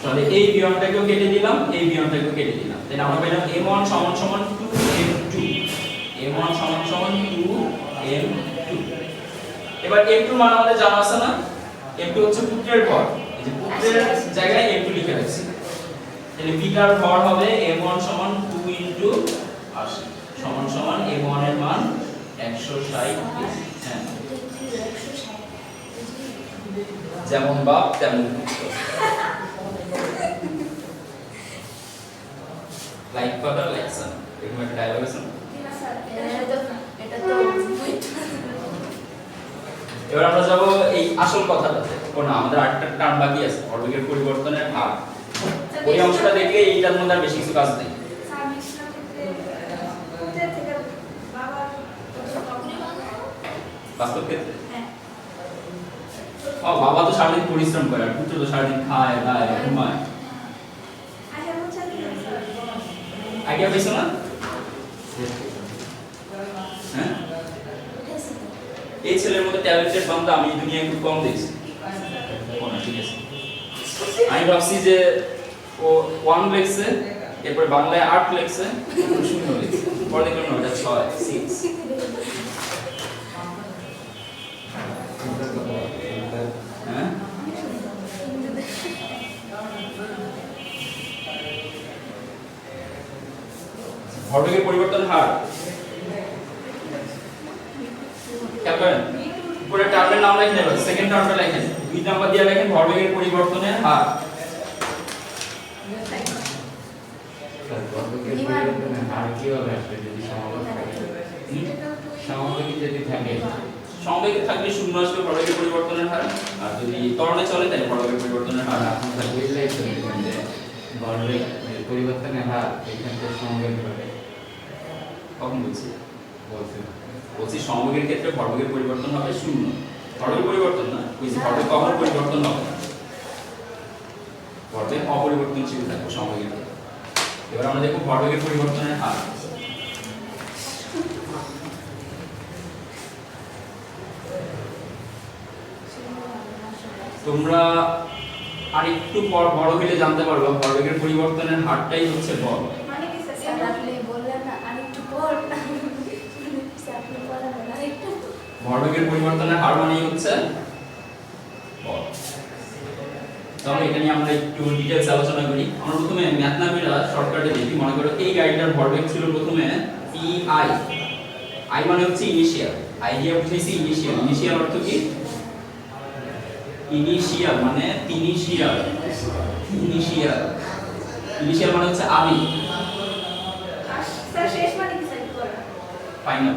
তাহলে এই v1 টাকেও কেটে দিলাম, এই v1 টাকেও কেটে দিলাম। তাহলে আমরা পেলাম m1 সমান সমান 2m2, m1 সমান সমান 2m2। এবার m2 মান আমাদের জানা আছে না? m2 হচ্ছে পুত্রের ভর, এই যে পুত্রের জায়গায় m2 লিখে রাখছি। তাহলে পিতার ভর হবে m1 সমান 2 ইনটু 80 সমান সমান m1 এর মান 160 কেজি। হ্যাঁ, যেমন বাপ তেমন পুত্র, লাইক ফাদার লাইক সন, এরকম একটা ডায়লগ আছে না? এটা তো এবার আমরা যাব এই আসল কথাটাতে। কোন আমাদের আরেকটা টার্ম বাকি আছে, ভরবেগের পরিবর্তনের হার। ওই অংশটা দেখলে এইটার মধ্যে আর বেশি কিছু কাজ নেই। বাস্তব ক্ষেত্রে বাবা তো সারাদিন পরিশ্রম করে, আর পুত্র তো সারাদিন খায় দায় ঘুমায়। আইডিয়া পাইছো না? হ্যাঁ, এই ছেলের মধ্যে ট্যালেন্টেড বান্দা আমি দুনিয়ায় খুব কম দেখছি। ঠিক আছে, আমি ভাবছি যে ও 1 লিখছে, এরপর বাংলায় 8 লিখছে, 0 লিখছে, পরে দেখলাম ওটা 6 6। হ্যাঁ, ভরবেগের পরিবর্তন হার খেয়াল করেন, উপরে টার্মের নাম লেখেন, এবার সেকেন্ড টার্মটা লেখেন, 2 নাম্বার দিয়ে লেখেন ভরবেগের পরিবর্তনের হার। সমবেগে থাকলে 0 আসবে ভরবেগের পরিবর্তনের হার, আর যদি ত্বরণে চলে তাহলে ভরবেগের পরিবর্তনের হার। ভরবেগ পরিবর্তনের হার এখান থেকে সমবেগ হবে। কখন বলছি সমবেগের ক্ষেত্রে ভরবেগের পরিবর্তন হবে 0, ভরবেগ পরিবর্তন না, ওই যে ভরবেগ কখন পরিবর্তন হবে, ভরবেগ অপরিবর্তনশীল থাকবে সমবেগের ক্ষেত্রে। এবার আমরা দেখব ভরবেগের পরিবর্তনের হার। তোমরা আরেকটু বড় হলে জানতে পারবে ভরবেগের পরিবর্তনের হারটাই হচ্ছে বল। মানে কি স্যার আপনি বললেন না আরেকটু পর আপনি বলেন আরেকটু ভরবেগের পরিবর্তনের হার মানেই হচ্ছে বল। তাহলে এটা নিয়ে আমরা একটু ডিটেইলস আলোচনা করি। আমরা প্রথমে ম্যাথ না বিরাজ শর্টকাটে দেখি। মনে করো এই গাড়িটার ভরবেগ ছিল প্রথমে pi, i মানে হচ্ছে ইনিশিয়াল, i দিয়ে বুঝাইছি ইনিশিয়াল। ইনিশিয়াল অর্থ কি? ইনিশিয়াল মানে ইনিশিয়াল, ইনিশিয়াল, ইনিশিয়াল মানে হচ্ছে আদি, স্যার শেষ মানে কি স্যার বলেন? ফাইনাল।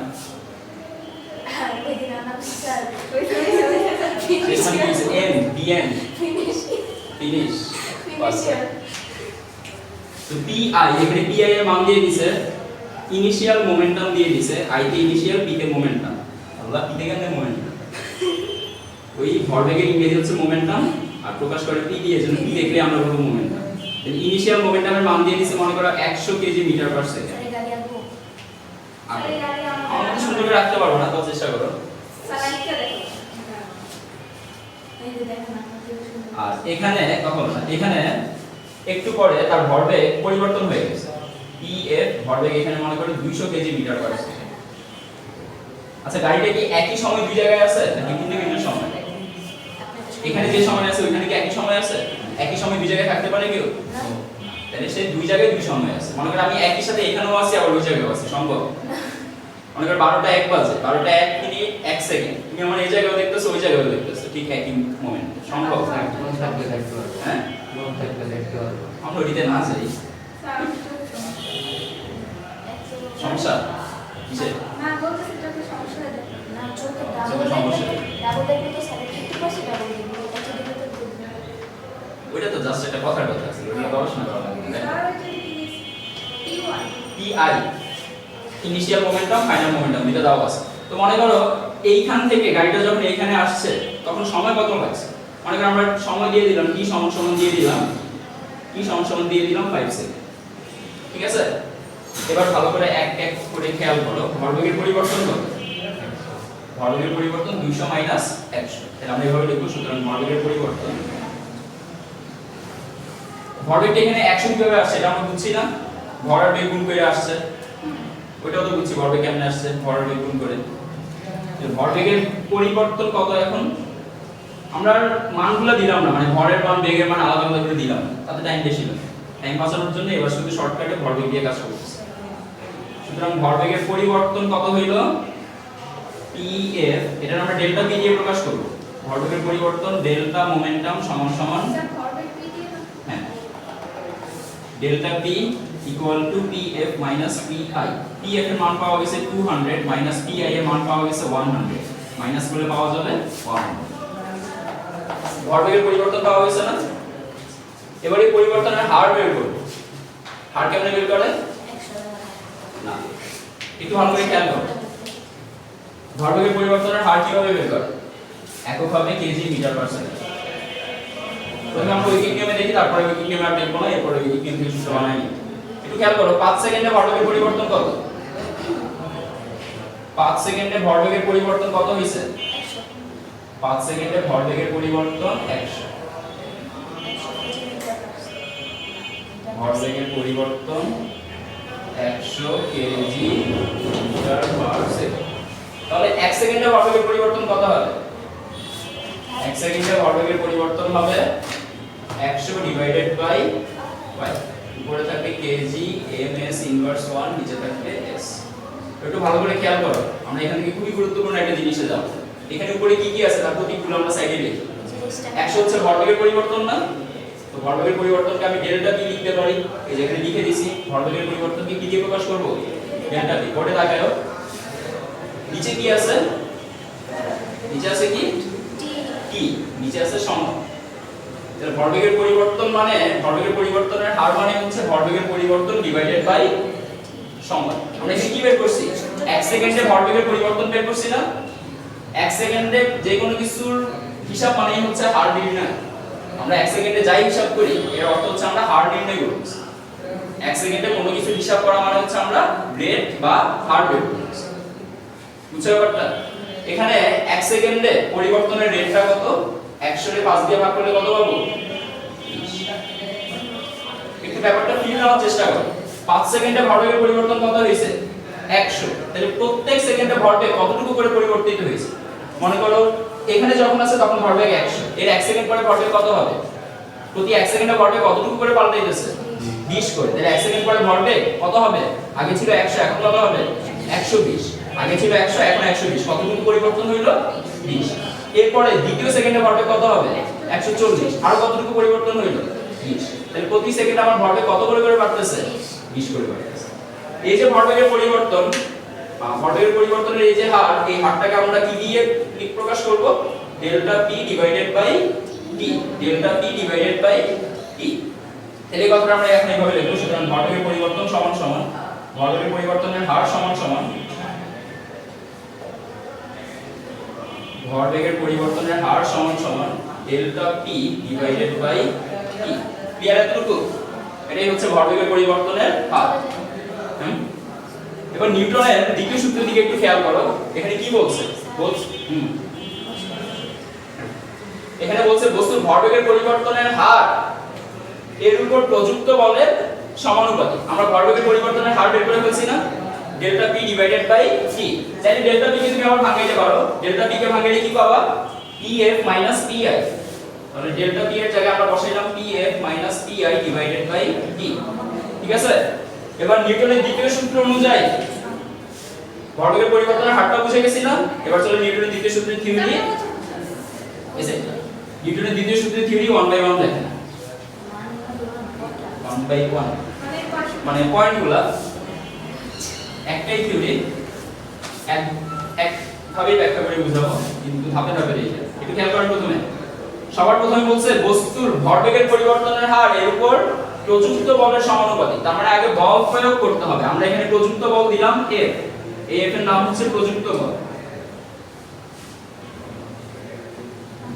হ্যাঁ ওই দিন আমরা স্যার শেষ মানে কি? End, the end, finish finish. ফিনিশিয়াল তো pi, এখানে pi এর মান দিয়ে দিছে, ইনিশিয়াল মোমেন্টাম দিয়ে দিছে, i তে ইনিশিয়াল, p তে মোমেন্টাম। আল্লাহ, p তে কেন মোমেন্টাম? ওই ভরবেগের ইংরেজি হচ্ছে মোমেন্টাম, আর প্রকাশ করে p দিয়ে, এজন্য p দেখলে আমরা বলবো মোমেন্টাম। দেন ইনিশিয়াল মোমেন্টামের মান দিয়ে দিছে মনে করো 100 KG meter per second. Sir গাড়ি আনবো আর স্যার গাড়ি আমরা তো সুন্দর করে রাখতে পারবো না, তাও চেষ্টা করো। স্যার আইকে দেখো এই যে দেখেন আপনাদের সুন্দর আর এখানে কখন না, এখানে একটু পরে তার ভরবেগ পরিবর্তন হয়ে গেছে, pf ভরবেগ এখানে মনে করো 200 কেজি মিটার পার সেকেন্ড। আচ্ছা, গাড়িটা কি একই সময় দুই জায়গায় আছে নাকি ভিন্ন ভিন্ন সময়? এখানে যে সময় আছে ওইখানে কি একই সময় আছে? একই সময় দুই জায়গায় থাকতে পারে কেউ? তাহলে সে দুই জায়গায় দুই সময় আছে। মনে করো আমি একই সাথে এখানেও আছি আবার ওই জায়গায়ও আছি, সম্ভব? মনে করো 12টা 1 বাজে, 12টা 1 মিনিট 1 সেকেন্ড, তুমি আমার এই জায়গায়ও দেখতেছো ওই জায়গায়ও দেখতেছো, ঠিক একই মোমেন্ট, সম্ভব? কোন থাকলে দেখতে পারবো, হ্যাঁ, কোন থাকলে দেখতে পারবো। আমরা ওইটাতে না যাই, সমস্যা কিসে? না বলতেছি চোখে সমস্যা হয়ে যাবে না চোখে চোখে সমস্যা? ডাবল দেখবে তো স্যার একটু পাশে ডাবল দেখবে এটা তো দেখবে তো বুঝবে ওইটা তো জাস্ট একটা কথার কথা ছিল, ওটা গবেষণা করা লাগবে, তাই না? স্যার ওই যে P1 PI initial momentum, final momentum দুটো দাও আছে। তো মনে করো এইখান থেকে গাড়িটা যখন এইখানে আসছে তখন সময় কত লাগছে? মনে করো আমরা সময় দিয়ে দিলাম t সমান সমান দিয়ে দিলাম, t সমান সমান দিয়ে দিলাম 5 সেকেন্ড, ঠিক আছে? এবার ভালো করে এক এক করে খেয়াল করো, ভরবেগের পরিবর্তন কত? ভরবেগের পরিবর্তন 200 মাইনাস 100, তাহলে আমরা এভাবে লিখব। সুতরাং ভরবেগের পরিবর্তন, ভরবেগটা এখানে 100 কিভাবে আসছে এটা আমরা বুঝছি না, ভর আর বেগ গুণ করে আসছে, ওইটাও তো বুঝছি ভরবেগ কেমনে আসছে, ভর আর বেগ গুণ করে। তো ভরবেগের পরিবর্তন কত এখন? আমরা মানগুলো দিলাম না, মানে ভরের মান বেগের মান আলাদা আলাদা করে দিলাম, তাতে টাইম বেশি লাগে, টাইম বাঁচানোর জন্য এবার শুধু শর্টকাটে ভরবেগ দিয়ে কাজ করতেছি। সুতরাং ভরবেগের পরিবর্তন কত হইল? pf, এটা আমরা ডেল্টা p দিয়ে প্রকাশ করব। ভরবেগের পরিবর্তন ডেল্টা মোমেন্টাম সমান সমান, স্যার ফরওয়ার্ড P দিয়ে না হ্যাঁ, delta p equal to pf minus pi। pf এর মান পাওয়া গেছে 200 মাইনাস pi এর মান পাওয়া গেছে 100, মাইনাস করলে পাওয়া যাবে 100। ভরবেগের পরিবর্তন পাওয়া গেছে না? এবার এই পরিবর্তনের হার বের করব। হার কেমনে বের করে? 100 না, একটু ভালো করে খেয়াল করো, ভরবেগের পরিবর্তনের হার কিভাবে বের করে? একক হবে কেজি মিটার পার সেকেন্ড। প্রথমে আমরা ঐকিক নিয়মে দেখি, তারপরে ঐকিক নিয়মে আর দেখব না, এরপরে ঐকিক নিয়ম থেকে সূত্র বানাই। একটু খেয়াল করো, 5 সেকেন্ডে ভরবেগের পরিবর্তন কত? 5 সেকেন্ডে ভরবেগের পরিবর্তন কত হইছে? 5 সেকেন্ডে ভরবেগের পরিবর্তন 100। ভরবেগের পরিবর্তন 100 কেজি মিটার পার সেকেন্ড। তাহলে 1 সেকেন্ডে ভরবেগের পরিবর্তন কত হবে? 1 সেকেন্ডে ভরবেগের পরিবর্তন হবে 100 ডিভাইডেড বাই 5, উপরে থাকবে কেজি ms ইনভার্স 1, নিচে থাকবে s। একটু ভালো করে খেয়াল করো, আমরা এখান থেকে খুবই গুরুত্বপূর্ণ একটা জিনিসে যাব। এখানে উপরে কি কি আছে তার প্রতীকগুলো আমরা সাইডে লিখি। 100 হচ্ছে ভরবেগের পরিবর্তন না? তো ভরবেগের পরিবর্তনকে আমি ডেল্টা p লিখতে পারি, এই যে এখানে লিখে দিছি। ভরবেগের পরিবর্তনকে কি দিয়ে প্রকাশ করব? Delta p। বোর্ডে তাকাও, নিচে কি আছে? নিচে আছে কি? t, নিচে আছে সময়। তাহলে ভরবেগের পরিবর্তন মানে, ভরবেগের পরিবর্তনের হার মানে হচ্ছে ভরবেগের পরিবর্তন ডিভাইডেড বাই সময়। আমরা এখানে কি বের করছি? 1 সেকেন্ডে ভরবেগের পরিবর্তন বের করছি না? 1 সেকেন্ডে যে কোনো কিছুর হিসাব মানেই হচ্ছে হার নির্ণয়। আমরা 1 সেকেন্ডে যাই হিসাব করি এর অর্থ হচ্ছে আমরা হার নির্ণয় করছি। 1 সেকেন্ডে কোনো কিছু হিসাব করা মানে হচ্ছে আমরা রেট বা হার বের করছি। বুঝছো ব্যাপারটা? এখানে 1 সেকেন্ডে পরিবর্তনের রেটটা কত? 100 এর 5 দিয়ে ভাগ করলে কত পাবো? 20। একটু ব্যাপারটা ফিল নেওয়ার চেষ্টা করো। 5 সেকেন্ডে ভরবেগের পরিবর্তন কত হয়েছে? 100। তাহলে প্রত্যেক সেকেন্ডে ভরবেগ কতটুকু করে পরিবর্তিত হয়েছে? মনে করো এখানে যখন আছে তখন ভরবেগ 100, এর 1 সেকেন্ড পরে ভরবেগ কত হবে? প্রতি 1 সেকেন্ডে ভরবেগ কতটুকু করে পাল্টাইতেছে? 20 করে। তাহলে 1 সেকেন্ড পরে ভরবেগ কত হবে? আগে ছিল 100 এখন কত হবে? 120। আগে ছিল 100 এখন 120। কতটুকু পরিবর্তন হইলো? 20। এরপরে দ্বিতীয় সেকেন্ডে ভরবেগ কত হবে? 140। আর কতটুকু পরিবর্তন হইলো? 20। তাহলে প্রতি সেকেন্ডে আমার ভরবেগ কত করে বাড়তেছে? 20 করে বাড়তেছে। এই যে ভরবেগের পরিবর্তন, ভরবেগের পরিবর্তনের এই যে হার, এই হারটাকে আমরা কি দিয়ে প্রকাশ করব? Delta p divided by t, delta p divided by t। তাহলে এই কথাটা আমরা এখন এইভাবে লিখব। সুতরাং ভরবেগের পরিবর্তন সমান সমান ভরবেগের পরিবর্তনের হার সমান সমান ভরবেগের পরিবর্তনের হার সমান সমান delta p divided by t। Clear এতটুকু? এটাই হচ্ছে ভরবেগের পরিবর্তনের হার। এবার নিউটনের দ্বিতীয় সূত্রের দিকে একটু খেয়াল করো। এখানে কি বলছে? এখানে বলছে বস্তুর ভরবেগের পরিবর্তনের হার এর উপর প্রযুক্ত বলের সমানুপাতিক। আমরা ভরবেগের পরিবর্তনের হার বের করে ফেলছি না, delta p divided by t। তাহলে ডেল্টা p কে তুমি আবার ভাঙাইতে পারো। ডেল্টা p কে ভাঙাইলে কি পাবা? pf pi। তাহলে ডেল্টা p এর জায়গায় আমরা বসাইলাম pf pi divided by t। ঠিক আছে? এবার নিউটনের দ্বিতীয় সূত্র অনুযায়ী ভরবেগের পরিবর্তনের হারটা বুঝে গেছি না? এবার চলো নিউটনের দ্বিতীয় সূত্রের থিওরি। এসে নিউটনের দ্বিতীয় সূত্রের থিওরি 1/1 লেখেন। 1/1 মানে পয়েন্টগুলা একটাই থিওরি, এক ভাবে ব্যাখ্যা করে বুঝাবো, কিন্তু ধাপে ধাপে এই একটু খেয়াল করেন। সবার প্রথমে বলছে বস্তুর ভরবেগের পরিবর্তনের হার এর উপর প্রযুক্ত বলের সমানুপাতিক। তার মানে আগে বল প্রয়োগ করতে হবে। আমরা এখানে প্রযুক্ত বল দিলাম F, এই F এর নাম হচ্ছে প্রযুক্ত বল।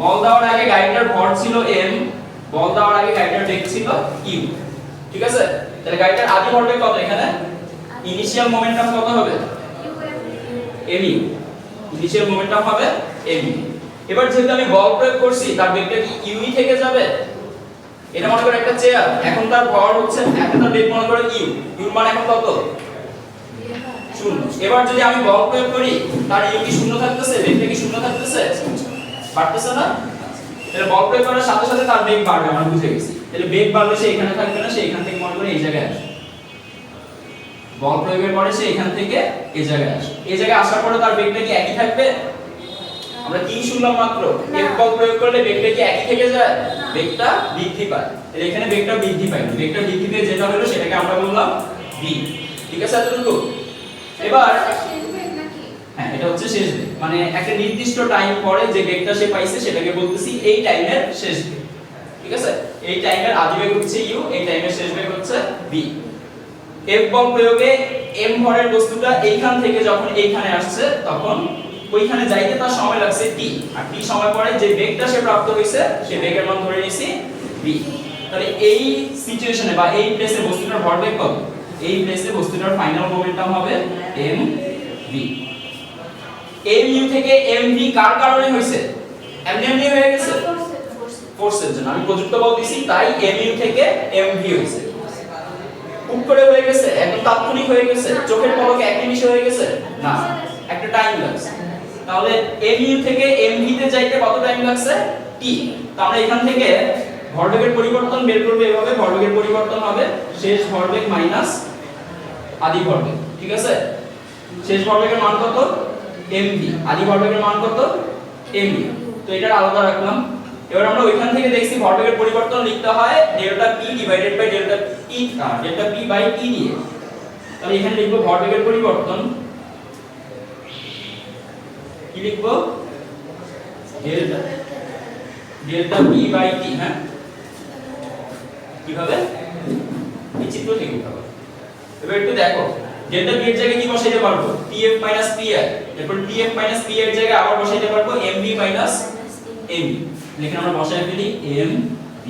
বল দেওয়ার আগে গাড়িটার ভর ছিল m, বল দেওয়ার আগে গাড়িটার বেগ ছিল u। ঠিক আছে? তাহলে গাড়িটার আদি ভরবেগ কত? এখানে ইনিশিয়াল মোমেন্টাম কত হবে? mu। ইনিশিয়াল মোমেন্টাম হবে mu। এবার যেহেতু আমি বল প্রয়োগ করছি, তার বেগটা কি u থেকে যাবে? এটা মনে করো একটা চেয়ার, এখন তার ভর হচ্ছে, এখন তার বেগ মনে করো u, u মান এখন কত? 0। এবার যদি আমি বল প্রয়োগ করি, তার u কি 0 থাকতেছে? বেগটা কি 0 থাকতেছে? বাড়তেছে না? তাহলে বল প্রয়োগ করার সাথে সাথে তার বেগ বাড়বে, আমরা বুঝে গেছি। তাহলে বেগ বাড়লে সে এখানে থাকবে না, সে এখান থেকে মনে করে এই জায়গায় আসবে। বল প্রয়োগের পরে সে এখান থেকে এই জায়গায় আসে। এই জায়গায় আসার পরে তার বেগটা কি একই থাকবে? আমরা কি শুনলাম মাত্র? F বল প্রয়োগ করলে বেগটা কি একই থেকে যায়? বেগটা বৃদ্ধি পায়। তাহলে এখানে বেগটা বৃদ্ধি পায় না, বেগটা বৃদ্ধি পেয়ে যেটা হলো সেটাকে আমরা বললাম v। ঠিক আছে এতটুকু? এবার হ্যাঁ, এটা হচ্ছে শেষ বেগ, মানে একটা নির্দিষ্ট টাইম পরে যে বেগটা সে পাইছে সেটাকে বলতেছি এই টাইমের শেষ বেগ। ঠিক আছে? এই টাইমের আদি বেগ হচ্ছে u, এই টাইমের শেষ বেগ হচ্ছে v। F বল প্রয়োগে m ভরের বস্তুটা এইখান থেকে যখন এইখানে আসছে, তখন ওইখানে যাইতে তার সময় লাগছে t, আর t সময় পরে যে বেগটা সে প্রাপ্ত হইছে সেই বেগের মান ধরে নিছি v। তাহলে এই সিচুয়েশনে বা এই প্লেসে বস্তুটার ভরবেগ কত? এই প্লেসে বস্তুটার ফাইনাল মোমেন্টাম হবে mv। mu থেকে mv কার কারণে হইছে? এমনি হয়ে গেছে ফোর্সের জন্য। আমি প্রযুক্ত বল দিছি, তাই mu থেকে mv হইছে। খুব করে হয়ে গেছে, একদম তাৎক্ষণিক হয়ে গেছে, চোখের পলকে এক নিমিষে হয়ে গেছে না, একটা টাইম লাগছে। তাহলে mu থেকে mv তে যাইতে কত টাইম লাগছে? t। তো আমরা এখান থেকে ভরবেগের পরিবর্তন বের করব এভাবে। ভরবেগের পরিবর্তন হবে শেষ ভরবেগ মাইনাস আদি ভরবেগ। ঠিক আছে? শেষ ভরবেগের মান কত? mv। আদি ভরবেগের মান কত? mv। তো এটা আলাদা রাখলাম। এবার আমরা ওইখান থেকে দেখছি ভরবেগের পরিবর্তন লিখতে হয় delta p divided by delta p by t দিয়ে। তাহলে এখানে লিখব ভরবেগের পরিবর্তন, কি লিখব? Delta p by t। হ্যাঁ, কিভাবে? এই চিত্র থেকে উঠাবো। এবার একটু দেখো, ডেল্টা p এর জায়গায় কি বসাইতে পারবো? tf pi। এরপর tf pi এর জায়গায় আবার বসাইতে পারবো mv mv। এখানে আমরা বসাই ফেলি mv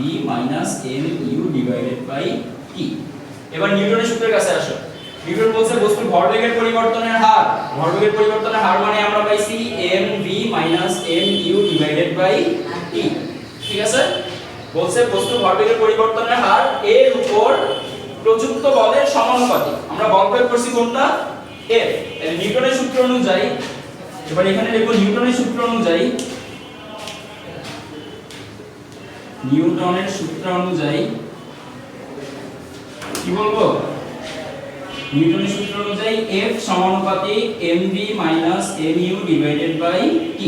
mu divided by t। এবার নিউটনের সূত্রের কাছে আসো। নিউটন বলছে বস্তুর ভরবেগের পরিবর্তনের হার, ভরবেগের পরিবর্তনের হার মানে আমরা পাইছি mv mu divided by t। ঠিক আছে? বলছে বস্তুর ভরবেগের পরিবর্তনের হার এর উপর প্রযুক্ত বলের সমানুপাতিক। আমরা বল প্রয়োগ করছি কোনটা? F। তাহলে নিউটনের সূত্র অনুযায়ী, এবার এখানে লিখব নিউটনের সূত্র অনুযায়ী, নিউটনের সূত্র অনুযায়ী কি বলবো নিউটনের সূত্র অনুযায়ী F সমানুপাতিক mv mu divided by t।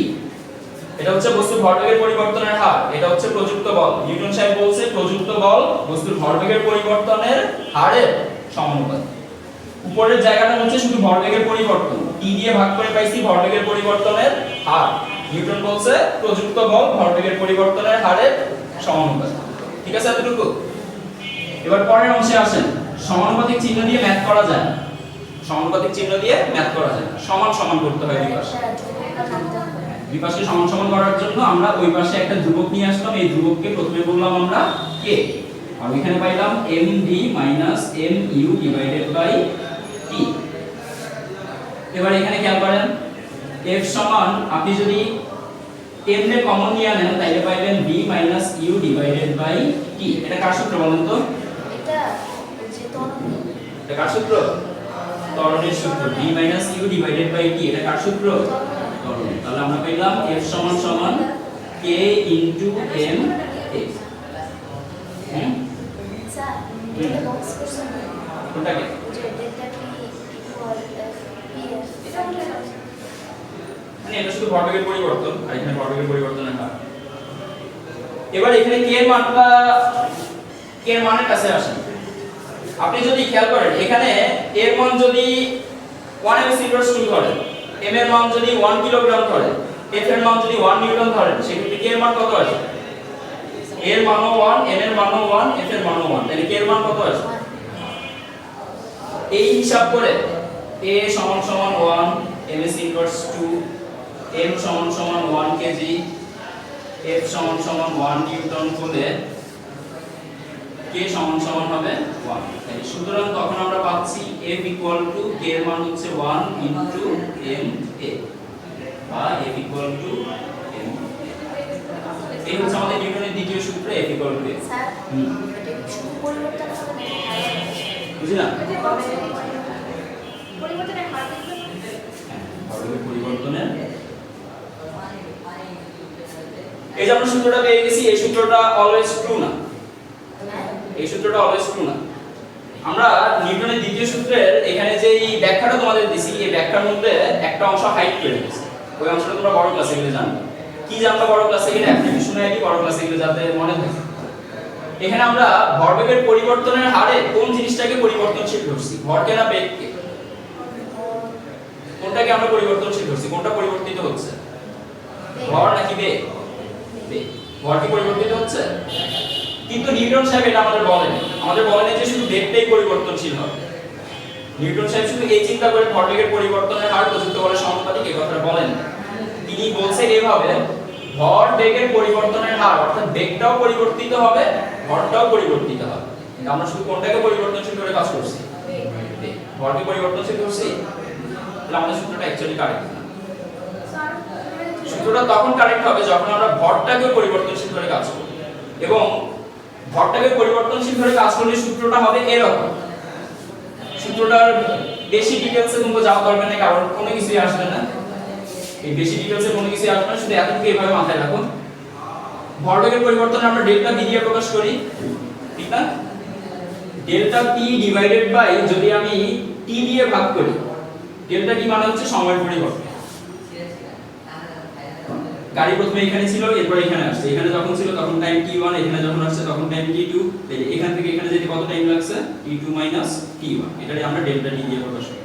এটা হচ্ছে বস্তুর ভরবেগের পরিবর্তনের হার, এটা হচ্ছে প্রযুক্ত বল। নিউটন সাহেব বলছে প্রযুক্ত বল বস্তুর ভরবেগের পরিবর্তনের হারের সমানুপাতিক। উপরের জায়গাটা হচ্ছে শুধু ভরবেগের পরিবর্তন, t দিয়ে ভাগ করে পাইছি ভরবেগের পরিবর্তনের হার। নিউটন বলছে প্রযুক্ত বল ভরবেগের পরিবর্তনের হারের সমানুপাতিক। ঠিক আছে এতটুকু? এবার পরের অংশে আসেন। সমানুপাতিক চিহ্ন দিয়ে ম্যাথ করা যায় না, সমানুপাতিক চিহ্ন দিয়ে ম্যাথ করা যায় না, সমান সমান করতে হয় দুই পাশে। দুই পাশে সমান সমান করার জন্য আমরা ওই পাশে একটা ধ্রুবক নিয়ে আসলাম, এই ধ্রুবককে প্রথমে বললাম আমরা k, আর এখানে পাইলাম mv mu divided by t। এবার এখানে খেয়াল করেন f সমান, আপনি যদি m নে কমন নিয়ে নেন তাহলে পাইবেন v u divided by t। এটা কার সূত্র বলেন তো? এটা যে তরঙ্গ, এটা কার সূত্র? ত্বরণের সূত্র। v u divided by t এটা কার সূত্র? ত্বরণ। তাহলে আমরা পেলাম f সমান সমান k into m x। Sir এটা বক্স করছেন কোনটাকে? যে ডেল্টা টি ইকুয়াল pf এটা উল্লেখ আছে। মানে এটা শুধু ভরবেগের পরিবর্তন, আর এখানে ভরবেগের পরিবর্তনের হার। এবার এখানে k এর মানের কাছে আসেন। আপনি যদি খেয়াল করেন এখানে এর মান যদি 1 m/2 ধরেন, m এর মান যদি 1 কিলোগ্রাম ধরেন, f এর মান যদি 1 নিউটন ধরেন, সেক্ষেত্রে k এর মান কত আসে? এর মানও 1, m এর মানও 1, f এর মানও 1, তাহলে k এর মান কত আসে? এই হিসাব করে a সমান সমান 1, m/2, m সমান সমান 1 কেজি, f সমান সমান 1 নিউটন হলে k সমান সমান হবে 1। তাই সুতরাং তখন আমরা পাচ্ছি f ইকুয়াল টু k এর মান হচ্ছে 1 ইনটু m a, বা f ইকুয়াল টু m। এই হচ্ছে আমাদের নিউটনের দ্বিতীয় সূত্র, f equal to m। Sir এটা শুধু পরিবর্তন হবে না, বুঝলেন? পরিবর্তনের হার দেখবেন। ভরবেগের পরিবর্তনের এই যে আমরা সূত্রটা পেয়ে গেছি, এই সূত্রটা অলওয়েজ ট্রু না, এই সূত্রটা অলওয়েজ ট্রু না। আমরা নিউটনের দ্বিতীয় সূত্রের এখানে যে এই ব্যাখ্যাটা তোমাদের দিছি, এই ব্যাখ্যার মধ্যে একটা অংশ হাইড করে দিয়েছি। ওই অংশটা তোমরা বড় ক্লাসে গেলে জানবে। কি জানবা বড় ক্লাসে গেলে? একটা কিছু শুনে আইডি বড় ক্লাসে গেলে যাতে মনে থাকে। এখানে আমরা ভরবেগের পরিবর্তনের হারে কোন জিনিসটাকে পরিবর্তনশীল ধরছি? ভরকে না বেগকে? কোনটাকে আমরা পরিবর্তনশীল ধরছি? কোনটা পরিবর্তিত হচ্ছে? ভর নাকি বেগ? বেগ। ভর কি পরিবর্তিত হচ্ছে? কিন্তু নিউটন সাহেব এটা আমাদের বলেন, যে শুধু বেগটাই পরিবর্তনশীল হবে। নিউটন সাহেব শুধু এই চিন্তা করে ভরবেগের পরিবর্তনের হার প্রযুক্ত বলের সমানুপাতিক এই কথাটা বলেন। তিনি বলছে এইভাবে ভর বেগের পরিবর্তনের হার, অর্থাৎ বেগটাও পরিবর্তিত হবে, ভরটাও পরিবর্তিত হবে। আমরা শুধু কোনটাকে পরিবর্তনশীল করে কাজ করছি? ভরকে পরিবর্তনশীল করছি। তাহলে আমাদের সূত্রটা অ্যাকচুয়ালি কারেক্ট না। সূত্রটা তখন কারেক্ট হবে যখন আমরা ভরটাকে পরিবর্তনশীল করে কাজ করব, এবং ভরটাকে পরিবর্তনশীল করে কাজ করলে সূত্রটা হবে এরকম। সূত্রটার বেশি ডিটেইলসে তোমরা যাওয়া দরকার নেই, কারণ কোনো কিছুই আসবে না। এই বেশি ডিটেইলসে কোনো কিছুই আসবে না, শুধু এতটুকু এইভাবে মাথায় রাখুন। ভরবেগের পরিবর্তন আমরা ডেল্টা পি দিয়ে প্রকাশ করি, ঠিক না? ডেল্টা পি ডিভাইডেড বাই, যদি আমি টি দিয়ে ভাগ করি, ডেল্টা টি মানে হচ্ছে সময়ের পরিবর্তন। গাড়ি প্রথমে এখানে ছিল, এরপর এখানে আসছে। এখানে যখন ছিল তখন টাইম t1, এখানে যখন আসছে তখন টাইম t2। তাহলে এখান থেকে এখানে যেতে কত টাইম লাগছে? t2 t1। এটাই আমরা ডেল্টা t দিয়ে প্রকাশ করি।